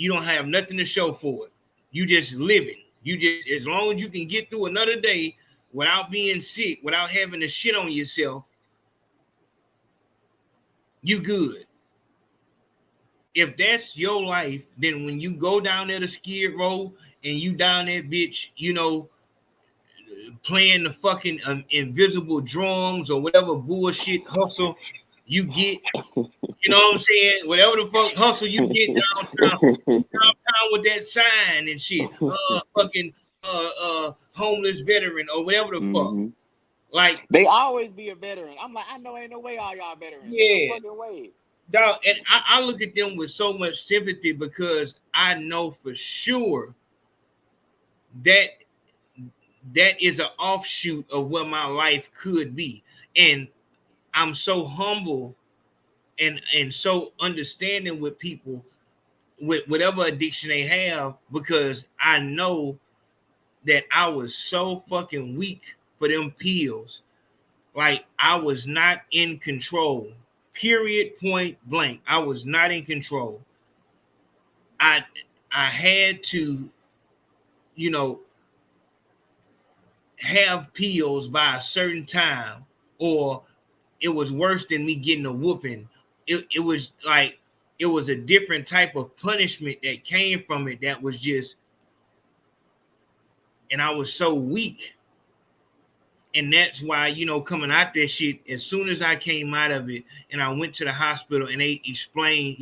don't have nothing to show for it. You just living. You just, as long as you can get through another day without being sick, without having to shit on yourself, you good. If that's your life, then when you go down there to Skid Row and you down there, bitch, playing the fucking invisible drums or whatever bullshit hustle you get, you know what I'm saying? Whatever the fuck hustle you get downtown with that sign and shit, fucking homeless veteran or whatever the fuck. Like,
they always be a veteran. I'm like, I know ain't no way all y'all veterans.
Yeah,
no fucking way.
Dog, and I look at them with so much sympathy because I know for sure that is an offshoot of what my life could be. And I'm so humble and so understanding with people with whatever addiction they have, because I know that I was so fucking weak for them pills. Like, I was not in control. Period, point blank. I was not in control. I had to, have pills by a certain time, or it was worse than me getting a whooping. It was like, it was a different type of punishment that came from it that was just, and I was so weak. And that's why, coming out that shit, as soon as I came out of it and I went to the hospital and they explained,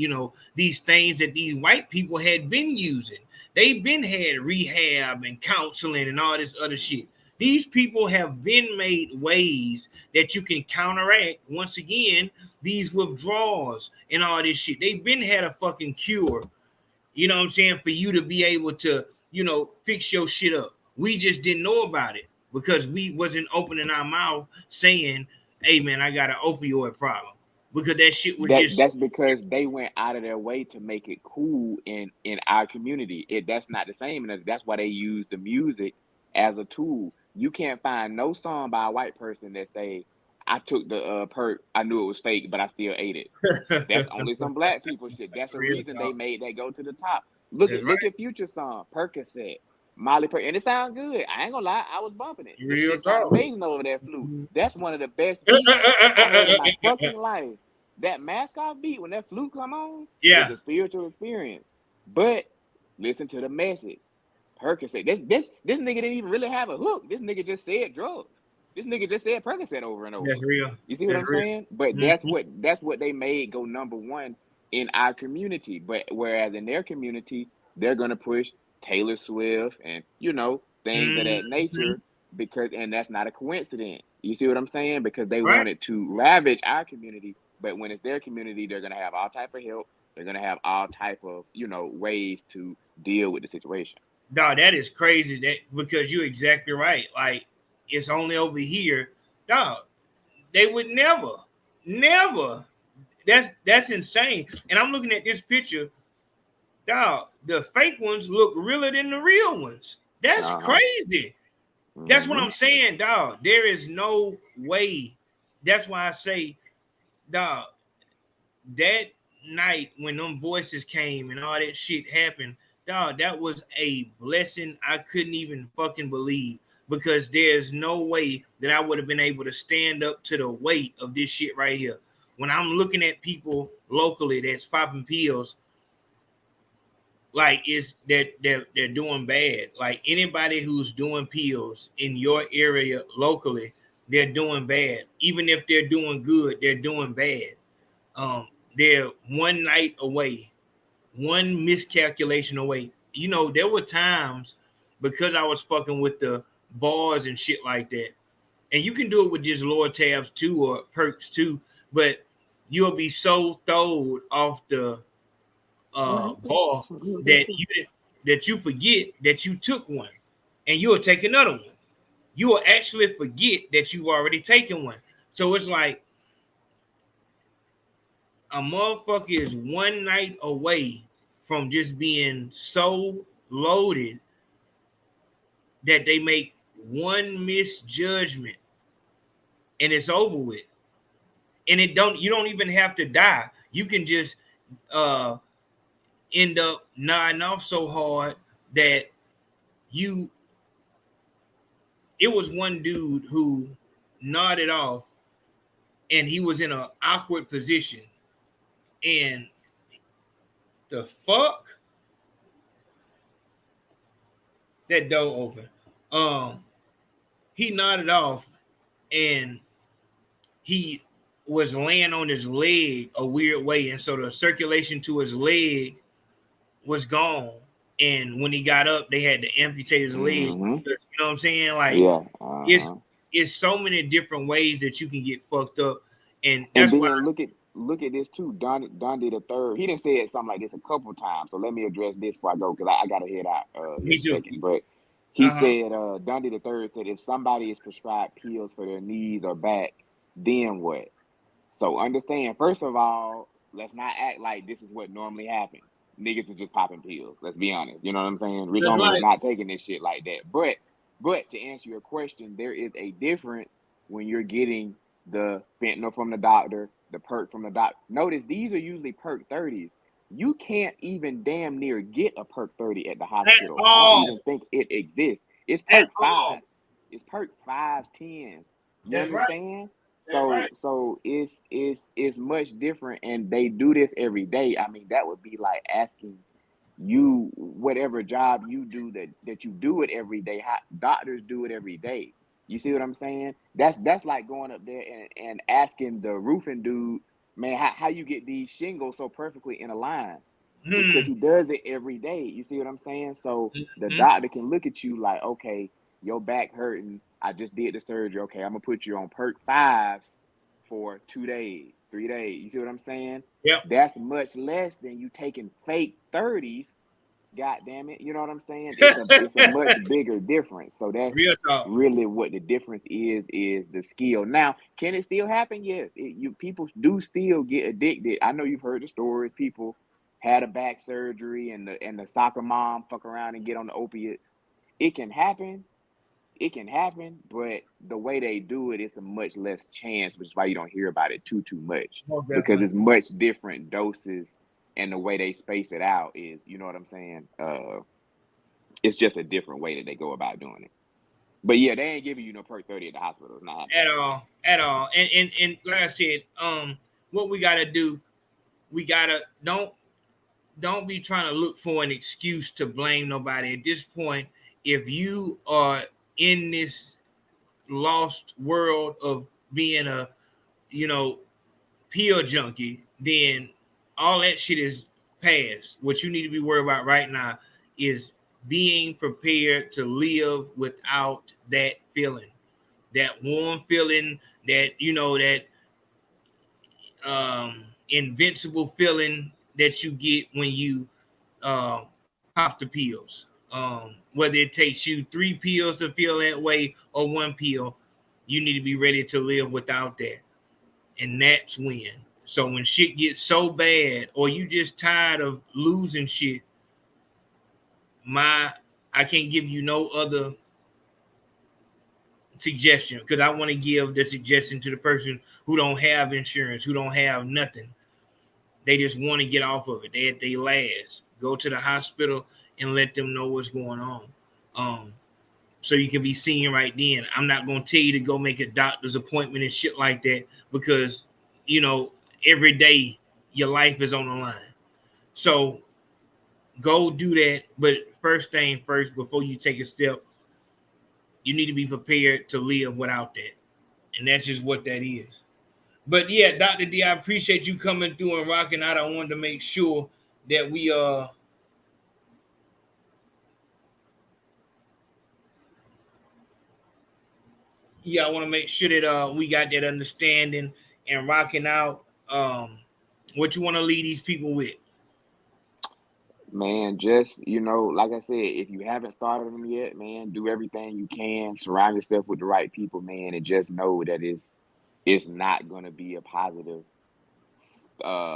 these things that these white people had been using. They've been had rehab and counseling and all this other shit. These people have been made ways that you can counteract, once again, these withdrawals and all this shit. They've been had a fucking cure, you know what I'm saying, for you to be able to, fix your shit up. We just didn't know about it because we wasn't opening our mouth saying, hey, man, I got an opioid problem. Because that shit was
that's because they went out of their way to make it cool in our community. That's not the same. And that's why they use the music as a tool. You can't find no song by a white person that say, I took the perk, I knew it was fake, but I still ate it. That's only some black people shit. That's the reason they made that go to the top. Look at Future song, Percocet, Molly Perk, and it sounds good. I ain't gonna lie, I was bumping it. This shit sounds amazing over that flute. That's one of the best beats I heard in my fucking life. That mask off beat when that flute come on, is a spiritual experience. But listen to the message. Percocet. This nigga didn't even really have a hook. This nigga just said drugs. This nigga just said Percocet over and over.
That's real.
You see what I'm saying? But that's what they made go number one in our community. But whereas in their community, they're gonna push Taylor Swift and things of that nature and that's not a coincidence. You see what I'm saying? Because they wanted to ravage our community, but when it's their community, they're gonna have all type of help. They're gonna have all type of ways to deal with the situation.
Dog, that is crazy. Because you're exactly right. Like, it's only over here, dog. They would never. That's insane. And I'm looking at this picture, dog. The fake ones look realer than the real ones. That's crazy. That's what I'm saying, dog. There is no way. That's why I say, dog, that night when them voices came and all that shit happened, dog, that was a blessing I couldn't even fucking believe, because there's no way that I would have been able to stand up to the weight of this shit right here. When I'm looking at people locally that's popping pills, like they're doing bad. Like, anybody who's doing pills in your area locally, they're doing bad. Even if they're doing good, they're doing bad. They're one night away, one miscalculation away. There were times, because I was fucking with the bars and shit like that, and you can do it with just lower tabs too, or perks too, but you'll be so throwed off the bar that you forget that you took one, and you'll take another one. You will actually forget that you've already taken one. So it's like a motherfucker is one night away from just being so loaded that they make one misjudgment and it's over with. And you don't even have to die. You can just end up nodding off so hard that it was one dude who nodded off and he was in an awkward position. And the fuck? That door open. He nodded off and he was laying on his leg a weird way. And so the circulation to his leg was gone. And when he got up, they had to amputate his leg. You know what I'm saying? Like, it's so many different ways that you can get fucked up. And that's
then
why
look at this too. Don did a third. He didn't say something like this a couple times. So let me address this before I go, because I gotta head out in a second. But he said, Dundee the third said, if somebody is prescribed pills for their knees or back, then what? So understand, first of all, let's not act like this is what normally happens. Niggas is just popping pills. Let's be honest. You know what I'm saying? Rick Owens is not taking this shit like that. But to answer your question, there is a difference when you're getting the fentanyl from the doctor, the perk from the doctor. Notice these are usually perk 30s. You can't even damn near get a perk 30 at the hospital. I don't even think it exists. It's perk 5s. It's perk 5s, 10s. You understand? So it's much different, and they do this every day. I mean, that would be like asking you, whatever job you do, that you do it every day. Doctors do it every day. You see what I'm saying? That's like going up there and asking the roofing dude, man, how you get these shingles so perfectly in a line? Because he does it every day. You see what I'm saying? So the doctor can look at you like, okay, your back hurting. I just did the surgery. Okay, I'm gonna put you on perk 5s for 2 days, 3 days. You see what I'm saying?
Yep.
That's much less than you taking fake 30s. God damn it. You know what I'm saying? It's a much bigger difference. So that's really what the difference is the skill. Now, can it still happen? Yes. People do still get addicted. I know you've heard the stories. People had a back surgery and the soccer mom fuck around and get on the opiates. It can happen. It can happen, but the way they do it, it's a much less chance, which is why you don't hear about it too much. Because it's much different doses, and the way they space it out is, you know what I'm saying? It's just a different way that they go about doing it. But yeah, they ain't giving you no perk 30 at the hospital. It's not
at all. And like I said, what we gotta do, we gotta don't be trying to look for an excuse to blame nobody. At this point, if you are in this lost world of being a, pill junkie, then all that shit is past. What you need to be worried about right now is being prepared to live without that feeling, that warm feeling, that, that invincible feeling that you get when you pop the pills. Whether it takes you 3 pills to feel that way or 1 pill, you need to be ready to live without that. And that's when. So when shit gets so bad, or you just tired of losing shit, I can't give you no other suggestion, because I want to give the suggestion to the person who don't have insurance, who don't have nothing. They just want to get off of it. They at their last. Go to the hospital and let them know what's going on. So you can be seen right then. I'm not going to tell you to go make a doctor's appointment and shit like that, because, every day your life is on the line. So go do that. But first thing first, before you take a step, you need to be prepared to live without that. And that's just what that is. But yeah, Dr. D, I appreciate you coming through and rocking out. I wanted to make sure that we I want to make sure that we got that understanding and rocking out. What you want to leave these people with?
Man, just, like I said, if you haven't started them yet, man, do everything you can. Surround yourself with the right people, man, and just know that it's not going to be a positive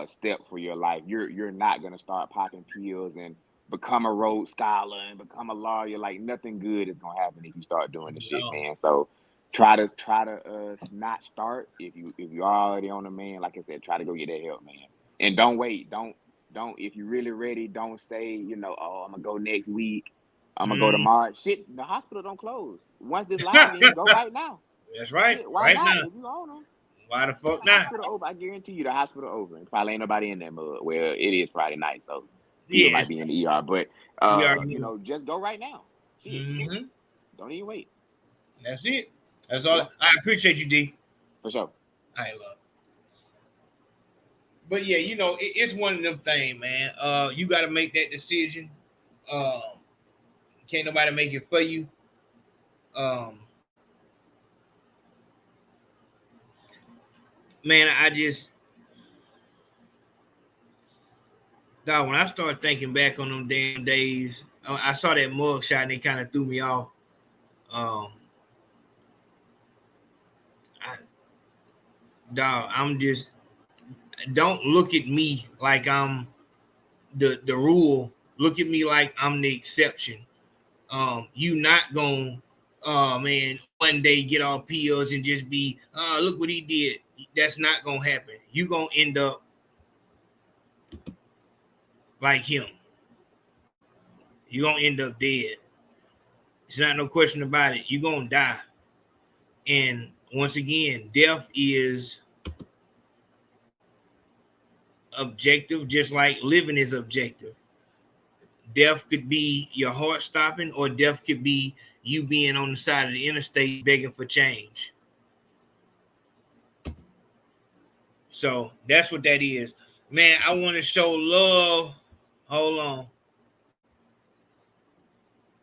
step for your life. You're not going to start popping pills and become a Rhodes Scholar and become a lawyer. Like, nothing good is going to happen if you start doing this shit, man. So try to not start. If you're already on the man, like I said, try to go get that help, man. And don't wait. Don't, if you're really ready, don't say, oh, I'm going to go next week. I'm going to go tomorrow. Shit, the hospital don't close. Once this live ends, go right now.
That's right.
Shit, why not? If you own them.
Why the fuck not?
Hospital over. I guarantee you the hospital over. And probably ain't nobody in that mud. Well, it is Friday night, so people might be in the ER. But, just go right now. Shit. Mm-hmm. Don't even wait.
That's it. That's all. I appreciate you, D.
For sure.
I love. But yeah, it's one of them things, man. You got to make that decision. Can't nobody make it for you. Man, when I started thinking back on them damn days, I saw that mug shot and it kind of threw me off. Don't look at me like I'm the rule. Look at me like I'm the exception. You not gonna, one day get all pills and just be, look what he did. That's not gonna happen. You gonna end up like him. You gonna end up dead. It's not no question about it. You gonna die. And once again, death is objective, just like living is objective. Death could be your heart stopping, or death could be you being on the side of the interstate begging for change. So that's what that is. Man, I want to show love. Hold on.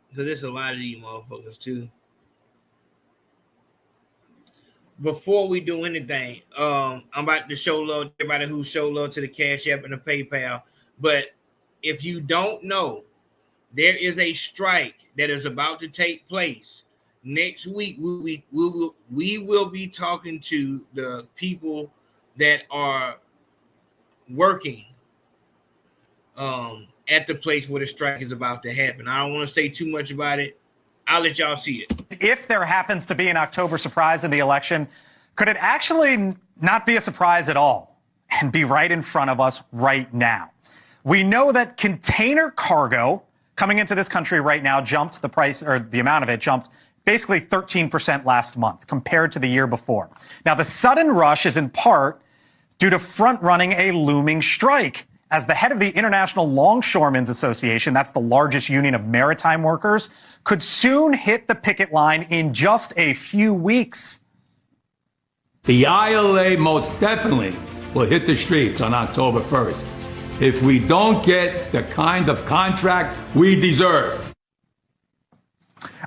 Because there's a lot of these motherfuckers too. Before we do anything, I'm about to show love to everybody who showed love to the Cash App and the PayPal. But if you don't know, there is a strike that is about to take place. Next week, we will be talking to the people that are working at the place where the strike is about to happen. I don't want to say too much about it. I'll let y'all see it.
If there happens to be an October surprise in the election, could it actually not be a surprise at all and be right in front of us right now? We know that container cargo coming into this country right now jumped the price, or the amount of it jumped basically 13% last month compared to the year before. Now, the sudden rush is in part due to front-running a looming strike as the head of the International Longshoremen's Association, that's the largest union of maritime workers, could soon hit the picket line in just a few weeks.
The ILA most definitely will hit the streets on October 1st if we don't get the kind of contract we deserve.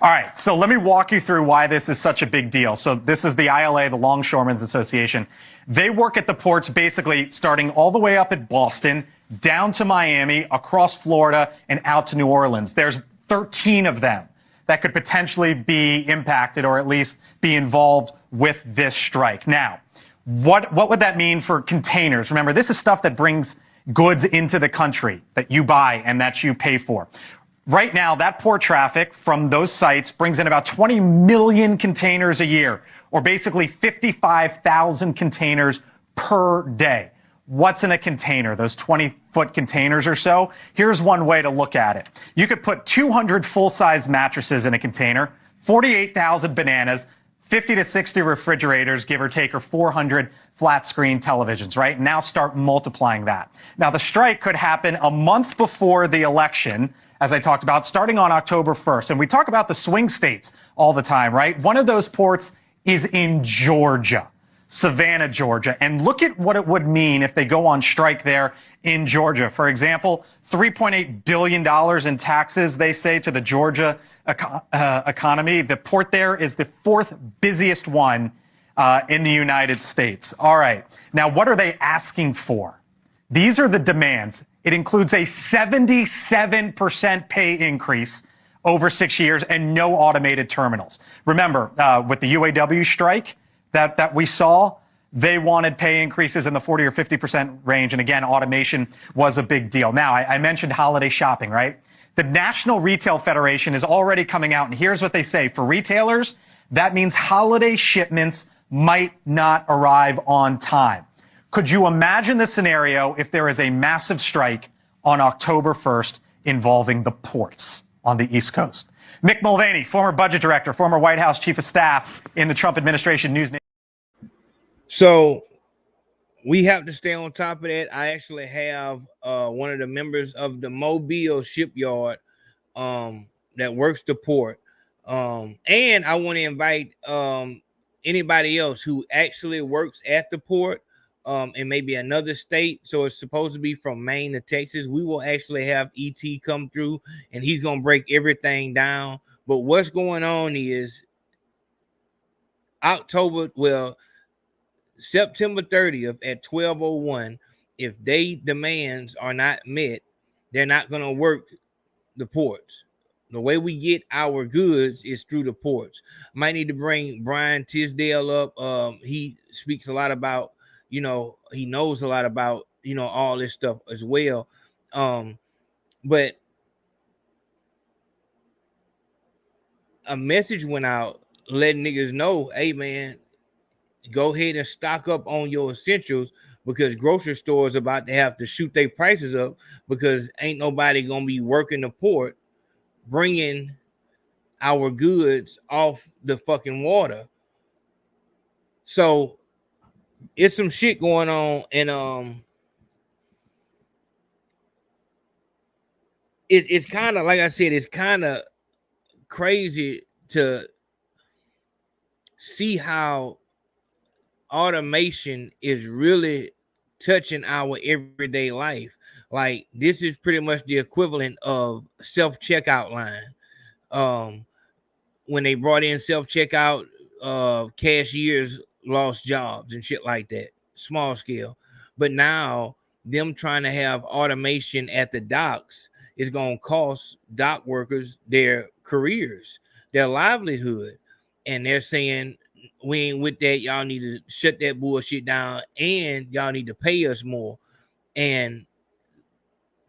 All right, so let me walk you through why this is such a big deal. So this is the ILA, the Longshoremen's Association. They work at the ports basically starting all the way up at Boston, down to Miami, across Florida, and out to New Orleans. There's 13 of them that could potentially be impacted or at least be involved with this strike. Now, what would that mean for containers? Remember, this is stuff that brings goods into the country that you buy and that you pay for. Right now, that port traffic from those sites brings in about 20 million containers a year, or basically 55,000 containers per day. What's in a container? Those 20-foot containers or so? Here's one way to look at it. You could put 200 full-size mattresses in a container, 48,000 bananas, 50 to 60 refrigerators, give or take, or 400 flat-screen televisions, right? Now start multiplying that. Now, the strike could happen a month before the election, as I talked about, starting on October 1st. And we talk about the swing states all the time, right? One of those ports is in Georgia, Savannah, Georgia. And look at what it would mean if they go on strike there in Georgia. For example, $3.8 billion in taxes, they say, to the Georgia economy. The port there is the fourth busiest one in the United States. All right. Now, what are they asking for? These are the demands. It includes a 77% pay increase over 6 years and no automated terminals. Remember, with the UAW strike that we saw, they wanted pay increases in the 40 or 50% range. And again, automation was a big deal. Now, I mentioned holiday shopping, right? The National Retail Federation is already coming out, and here's what they say. For retailers, that means holiday shipments might not arrive on time. Could you imagine the scenario if there is a massive strike on October 1st involving the ports on the East Coast? Mick Mulvaney, former budget director, former White House chief of staff in the Trump administration news.
So we have to stay on top of that. I actually have one of the members of the Mobile shipyard that works the port. And I want to invite anybody else who actually works at the port and maybe another state. So it's supposed to be from Maine to Texas. We will actually have ET come through and he's going to break everything down. But what's going on is September 30th at 12:01, if they demands are not met, they're not going to work the ports. The way we get our goods is through the ports. Might need to bring Brian Tisdale up. He speaks a lot about, he knows a lot about, all this stuff as well. But a message went out letting niggas know, hey, man, go ahead and stock up on your essentials because grocery stores about to have to shoot their prices up because ain't nobody going to be working the port, bringing our goods off the fucking water. So it's some shit going on, and it's kind of, like I said, it's kind of crazy to see how automation is really touching our everyday life. Like, this is pretty much the equivalent of self-checkout line. When they brought in self-checkout, cashiers lost jobs and shit like that, small scale. But now them trying to have automation at the docks is going to cost dock workers their careers, their livelihood. And they're saying, we ain't with that. Y'all need to shut that bullshit down and y'all need to pay us more. And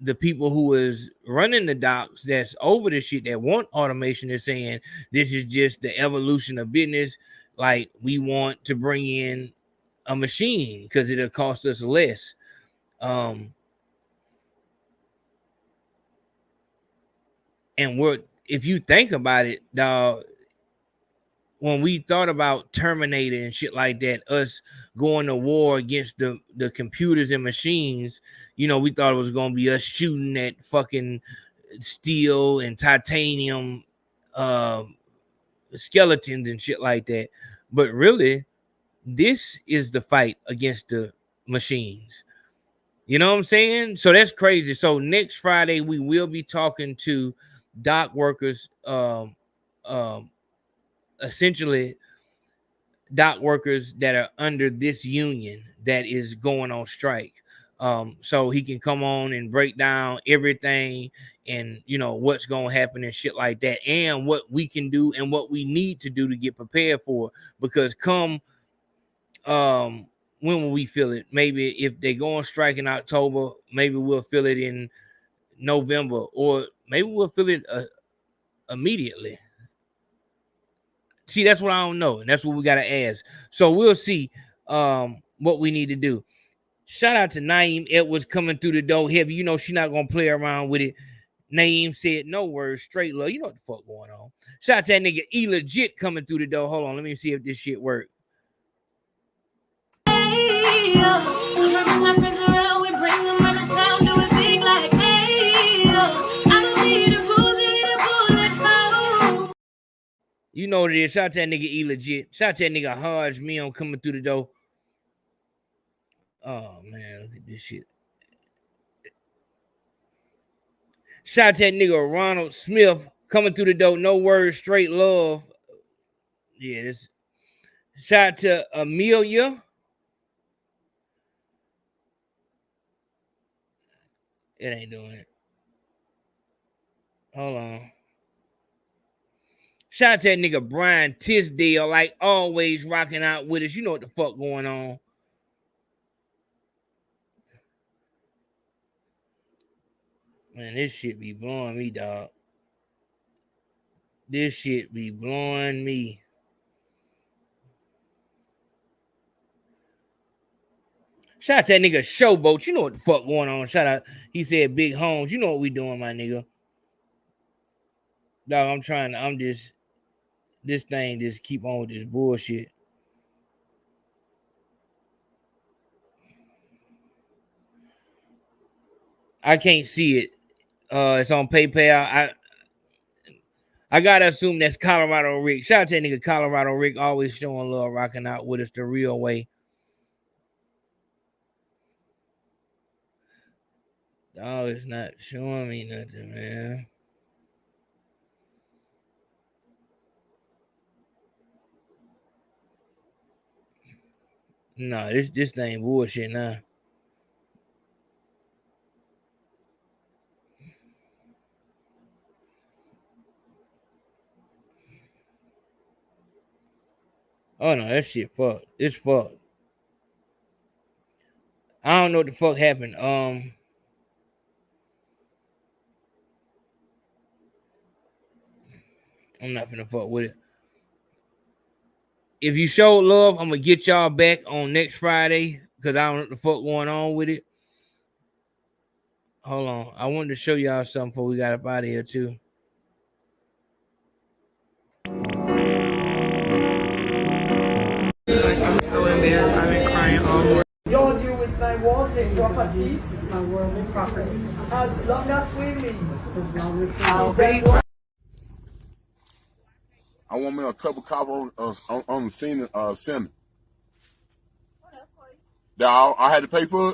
the people who is running the docks that's over the shit that want automation is saying this is just the evolution of business. Like, we want to bring in a machine because it'll cost us less. And if you think about it, dog, when we thought about Terminator and shit like that, us going to war against the computers and machines, you know, we thought it was gonna be us shooting at fucking steel and titanium skeletons and shit like that. But really, this is the fight against the machines. You know what I'm saying? So that's crazy. So next Friday we will be talking to dock workers, essentially dock workers that are under this union that is going on strike. So he can come on and break down everything and, you know, what's going to happen and shit like that, and what we can do and what we need to do to get prepared for. Because come when will we feel it? Maybe if they go on strike in October, maybe we'll feel it in November, or maybe we'll feel it immediately. See, that's what I don't know, and that's what we got to ask. So we'll see what we need to do. Shout out to Naeem Edwards coming through the door heavy. You know, she's not going to play around with it. Naeem said, no words, straight love. You know what the fuck going on. Shout out to that nigga E-Legit coming through the door. Hold on, let me see if this shit works. You know what it is. Shout out to that nigga E-Legit. Shout out to that nigga Hodge Meon coming through the door. Oh, man, look at this shit. Shout out to that nigga Ronald Smith coming through the door. No words, straight love. Yeah, this. Shout out to Amelia. It ain't doing it. Hold on. Shout out to that nigga Brian Tisdale, like always rocking out with us. You know what the fuck going on. Man, this shit be blowing me, dog. This shit be blowing me. Shout out to that nigga Showboat. You know what the fuck going on. Shout out. He said Big Homes. You know what we doing, my nigga. Dog, this thing just keep on with this bullshit. I can't see it. It's on PayPal. I gotta assume that's Colorado Rick. Shout out to that nigga Colorado Rick, always showing love, rocking out with us the real way. Oh, it's not showing me nothing, man. No, this thing bullshit now. Oh no, that shit fucked. It's fucked. I don't know what the fuck happened. I'm not finna fuck with it. If you show love, I'm gonna get y'all back on next Friday because I don't know what the fuck going on with it. Hold on. I wanted to show y'all something before we got up out of here too.
I'm so embarrassed. I've been crying all morning.
You're deal with my worldly properties. My worldly properties. As long as we live. As long as we live.
I want me a cup of coffee on the scene, center. That I had to pay for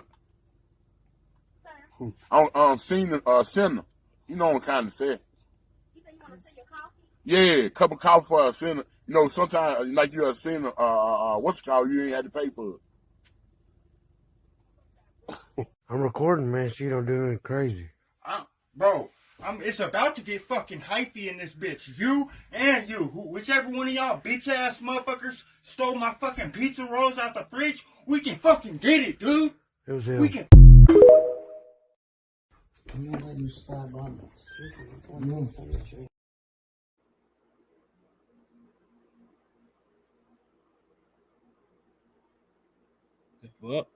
it. On scene, center. You know what I'm kind of saying. Yeah, cup of coffee for a center. You know, sometimes like you're a center. What's it called? You ain't had to pay for it.
I'm recording, man, so you don't do anything crazy.
Bro, it's about to get fucking hyphy in this bitch. You and you. Whichever one of y'all bitch ass motherfuckers stole my fucking pizza rolls out the fridge, we can fucking get it, dude.
It was him.
We can.
I'm gonna let you slide by me.
What?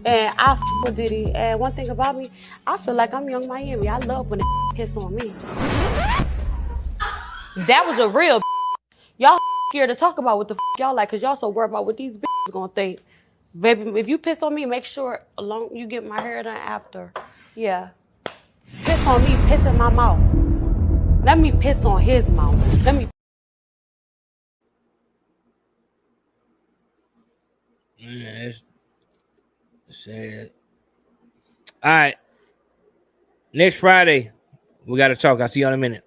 And I with Diddy. And one thing about me, I feel like I'm Young Miami. I love when they piss on me. That was a real y'all scared to talk about what the y'all like, because y'all so worried about what these bitches gonna think. Baby, if you piss on me, make sure you get my hair done after. Yeah. Piss on me, piss in my mouth. Let me piss on his mouth. Let me.
Man, that's sad. All right. Next Friday, we got to talk. I'll see you in a minute.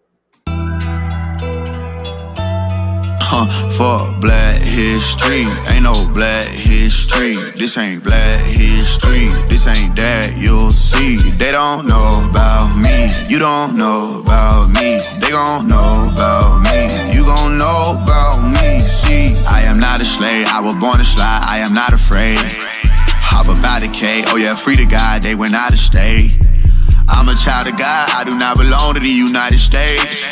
Fuck black history, ain't no black history. This ain't black history, this ain't that you'll see. They don't know about me, you don't know about me. They gon' know about me, you gon' know about me. See, I am not a slave, I was born to slide, I am not afraid. Hop about the K, oh yeah, free to God, they went out of state. I'm a child of God, I do not belong to the United States.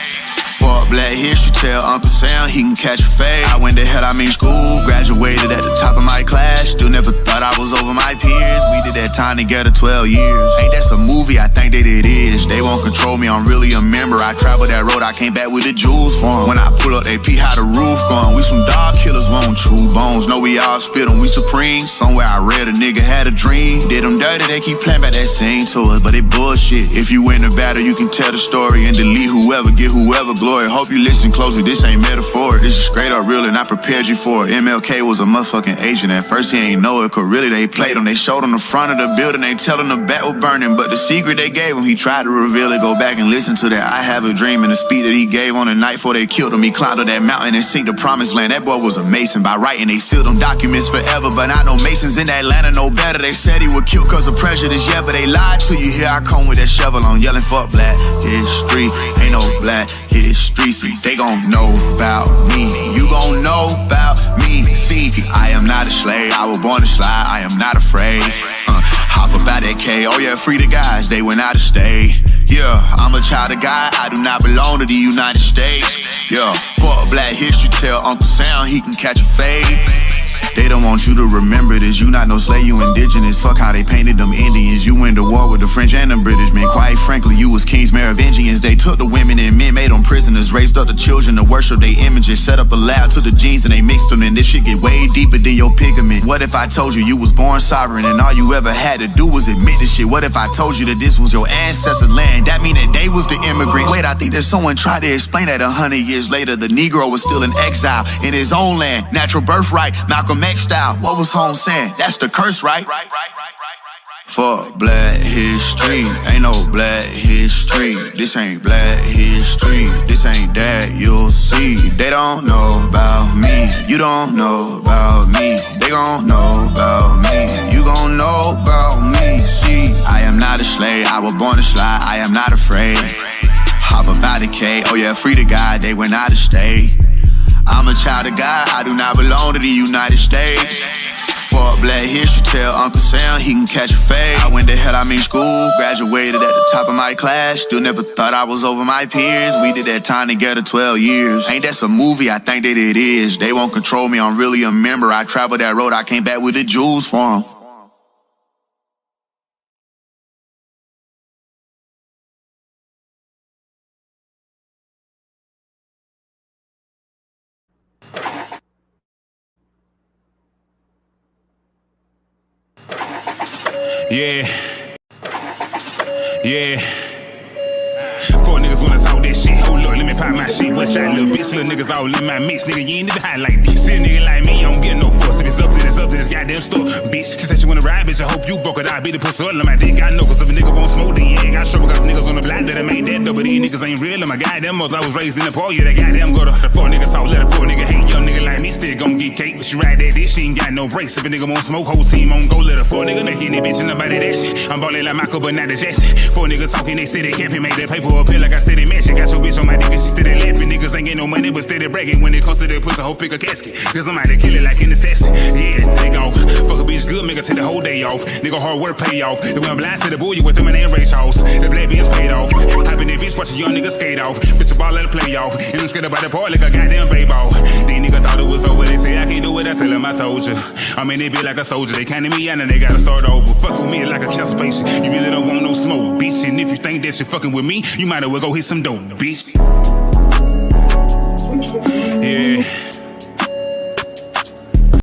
Fuck black history, tell Uncle Sam he can catch a fade. I went to hell, I mean school, graduated at the top of my class. Still never thought I was over my peers. We did that time together 12 years. Ain't that some movie? I think that it is. They won't control me, I'm really a member. I traveled that road, I came back with the jewels for 'em. When I pull up, they pee how the roof gone. We some dog killers, won't chew bones. Know we all spit 'em, we supreme. Somewhere I read a nigga had a dream. Did them dirty, they keep playing by that scene to us, but it bullshit. If you win the battle, you can tell the story and delete whoever, get whoever glory. Hope you listen closely, this ain't metaphor. This is straight up real and I prepared you for it. MLK was a motherfucking agent. At first he ain't know it, cause really they played him. They showed him the front of the building, they tell him the back was burning. But the secret they gave him, he tried to reveal it. Go back and listen to that I Have a Dream and the speed that he gave on the night before they killed him. He climbed up that mountain and sink the promised land. That boy was a Mason. By writing they sealed them documents forever, but I know Masons in Atlanta know better. They said he would kill cause of prejudice, yeah, but they lied to you. Here I come with that shovel on, yelling fuck black history. Ain't no black history, see, they gon' know about me. You gon' know about me. See, I am not a slave, I was born to slide, I am not afraid. Hop about that K, oh yeah, free the guys, they went out of state. Yeah, I'm a child of God, I do not belong to the United States. Yeah, fuck black history, tell Uncle Sam he can catch a fade. They don't want you to remember this. You not no slave, you indigenous. Fuck how they painted them Indians. You went to war with the French and the British men. Quite frankly, you was kings, Merovingians. They took the women and men, made them prisoners. Raised up the children to worship their images. Set up a lab to the genes and they mixed them. And this shit get way deeper than your pigment. What if I told you was born sovereign and all you ever had to do was admit this shit? What if I told you that this was your ancestor land? That mean that they was the immigrants. Wait, I think there's someone tried to explain that 100 years later. The Negro was still in exile in his own land. Natural birthright, Malcolm X style. What was Holmes saying? That's the curse, right? Fuck black history, ain't no black history. This ain't black history, this ain't that you'll see. They don't know about me, you don't know about me. They gon' know about me, you gon' know about me. See, I am not a slave, I was born to slide, I am not afraid. Hop about the K, oh yeah, free to God, they went out of state. I'm a child of God, I do not belong to the United States. Fuck black history, tell Uncle Sam he can catch a fade. I went to hell, I mean school, graduated at the top of my class. Still never thought I was over my peers. We did that time together 12 years. Ain't that some movie? I think that it is. They won't control me, I'm really a member. I traveled that road, I came back with the jewels for 'em.
Yeah. Yeah. Four niggas wanna talk that shit. Oh Lord, let me pop my shit. What shot, little bitch? Little niggas all in my mix. Nigga, you ain't never high like this. See a nigga like me, I don't get no force. If it's up to this goddamn store. Bitch, she said she wanna ride, bitch. I hope you broke it out. Be the pussy all on my dick. I know, cause if a nigga won't smoke, then yeah. Got trouble, got some niggas on the block that I made that dope. But these niggas ain't real. And my goddamn mother, I was raised in the poor. Yeah, they goddamn go to the four niggas talk. Let a four nigga hate. Young nigga like me still gon' get cake. But she ride that dick, she ain't got no brakes. If a nigga won't smoke, whole team on go. Let a four nigga make any bitch and nobody that shit. I'm ballin' like Michael, but not the Jackson. Four niggas talking, they say they camping. Make that paper up here like I said they match. Got your bitch on my dick and she steady laughing. Niggas ain't get no money, but steady bragging. When it comes to that pussy, whole pick a casket. Cause I'm out to kill it like an assassin. Yeah, take off. Fuck a bitch good, make her take the whole day off. Nigga hard work pay off. They went blind to the bull, you with them in their race house. The black bitch paid off. Hop in that bitch, watch a young nigga skate off. Bitch a ball, let her play off. And I'm scared about the part like a goddamn baby ball. These niggas thought it was over, they say I can't do it, I tell them I told you. I'm I'm in it bit like a soldier. They counted me out and they gotta start over. Fuck with me like a cancer patient. You really don't want no smoke, bitch. And if you think that you're fucking with me, you might as well go hit some dope, bitch.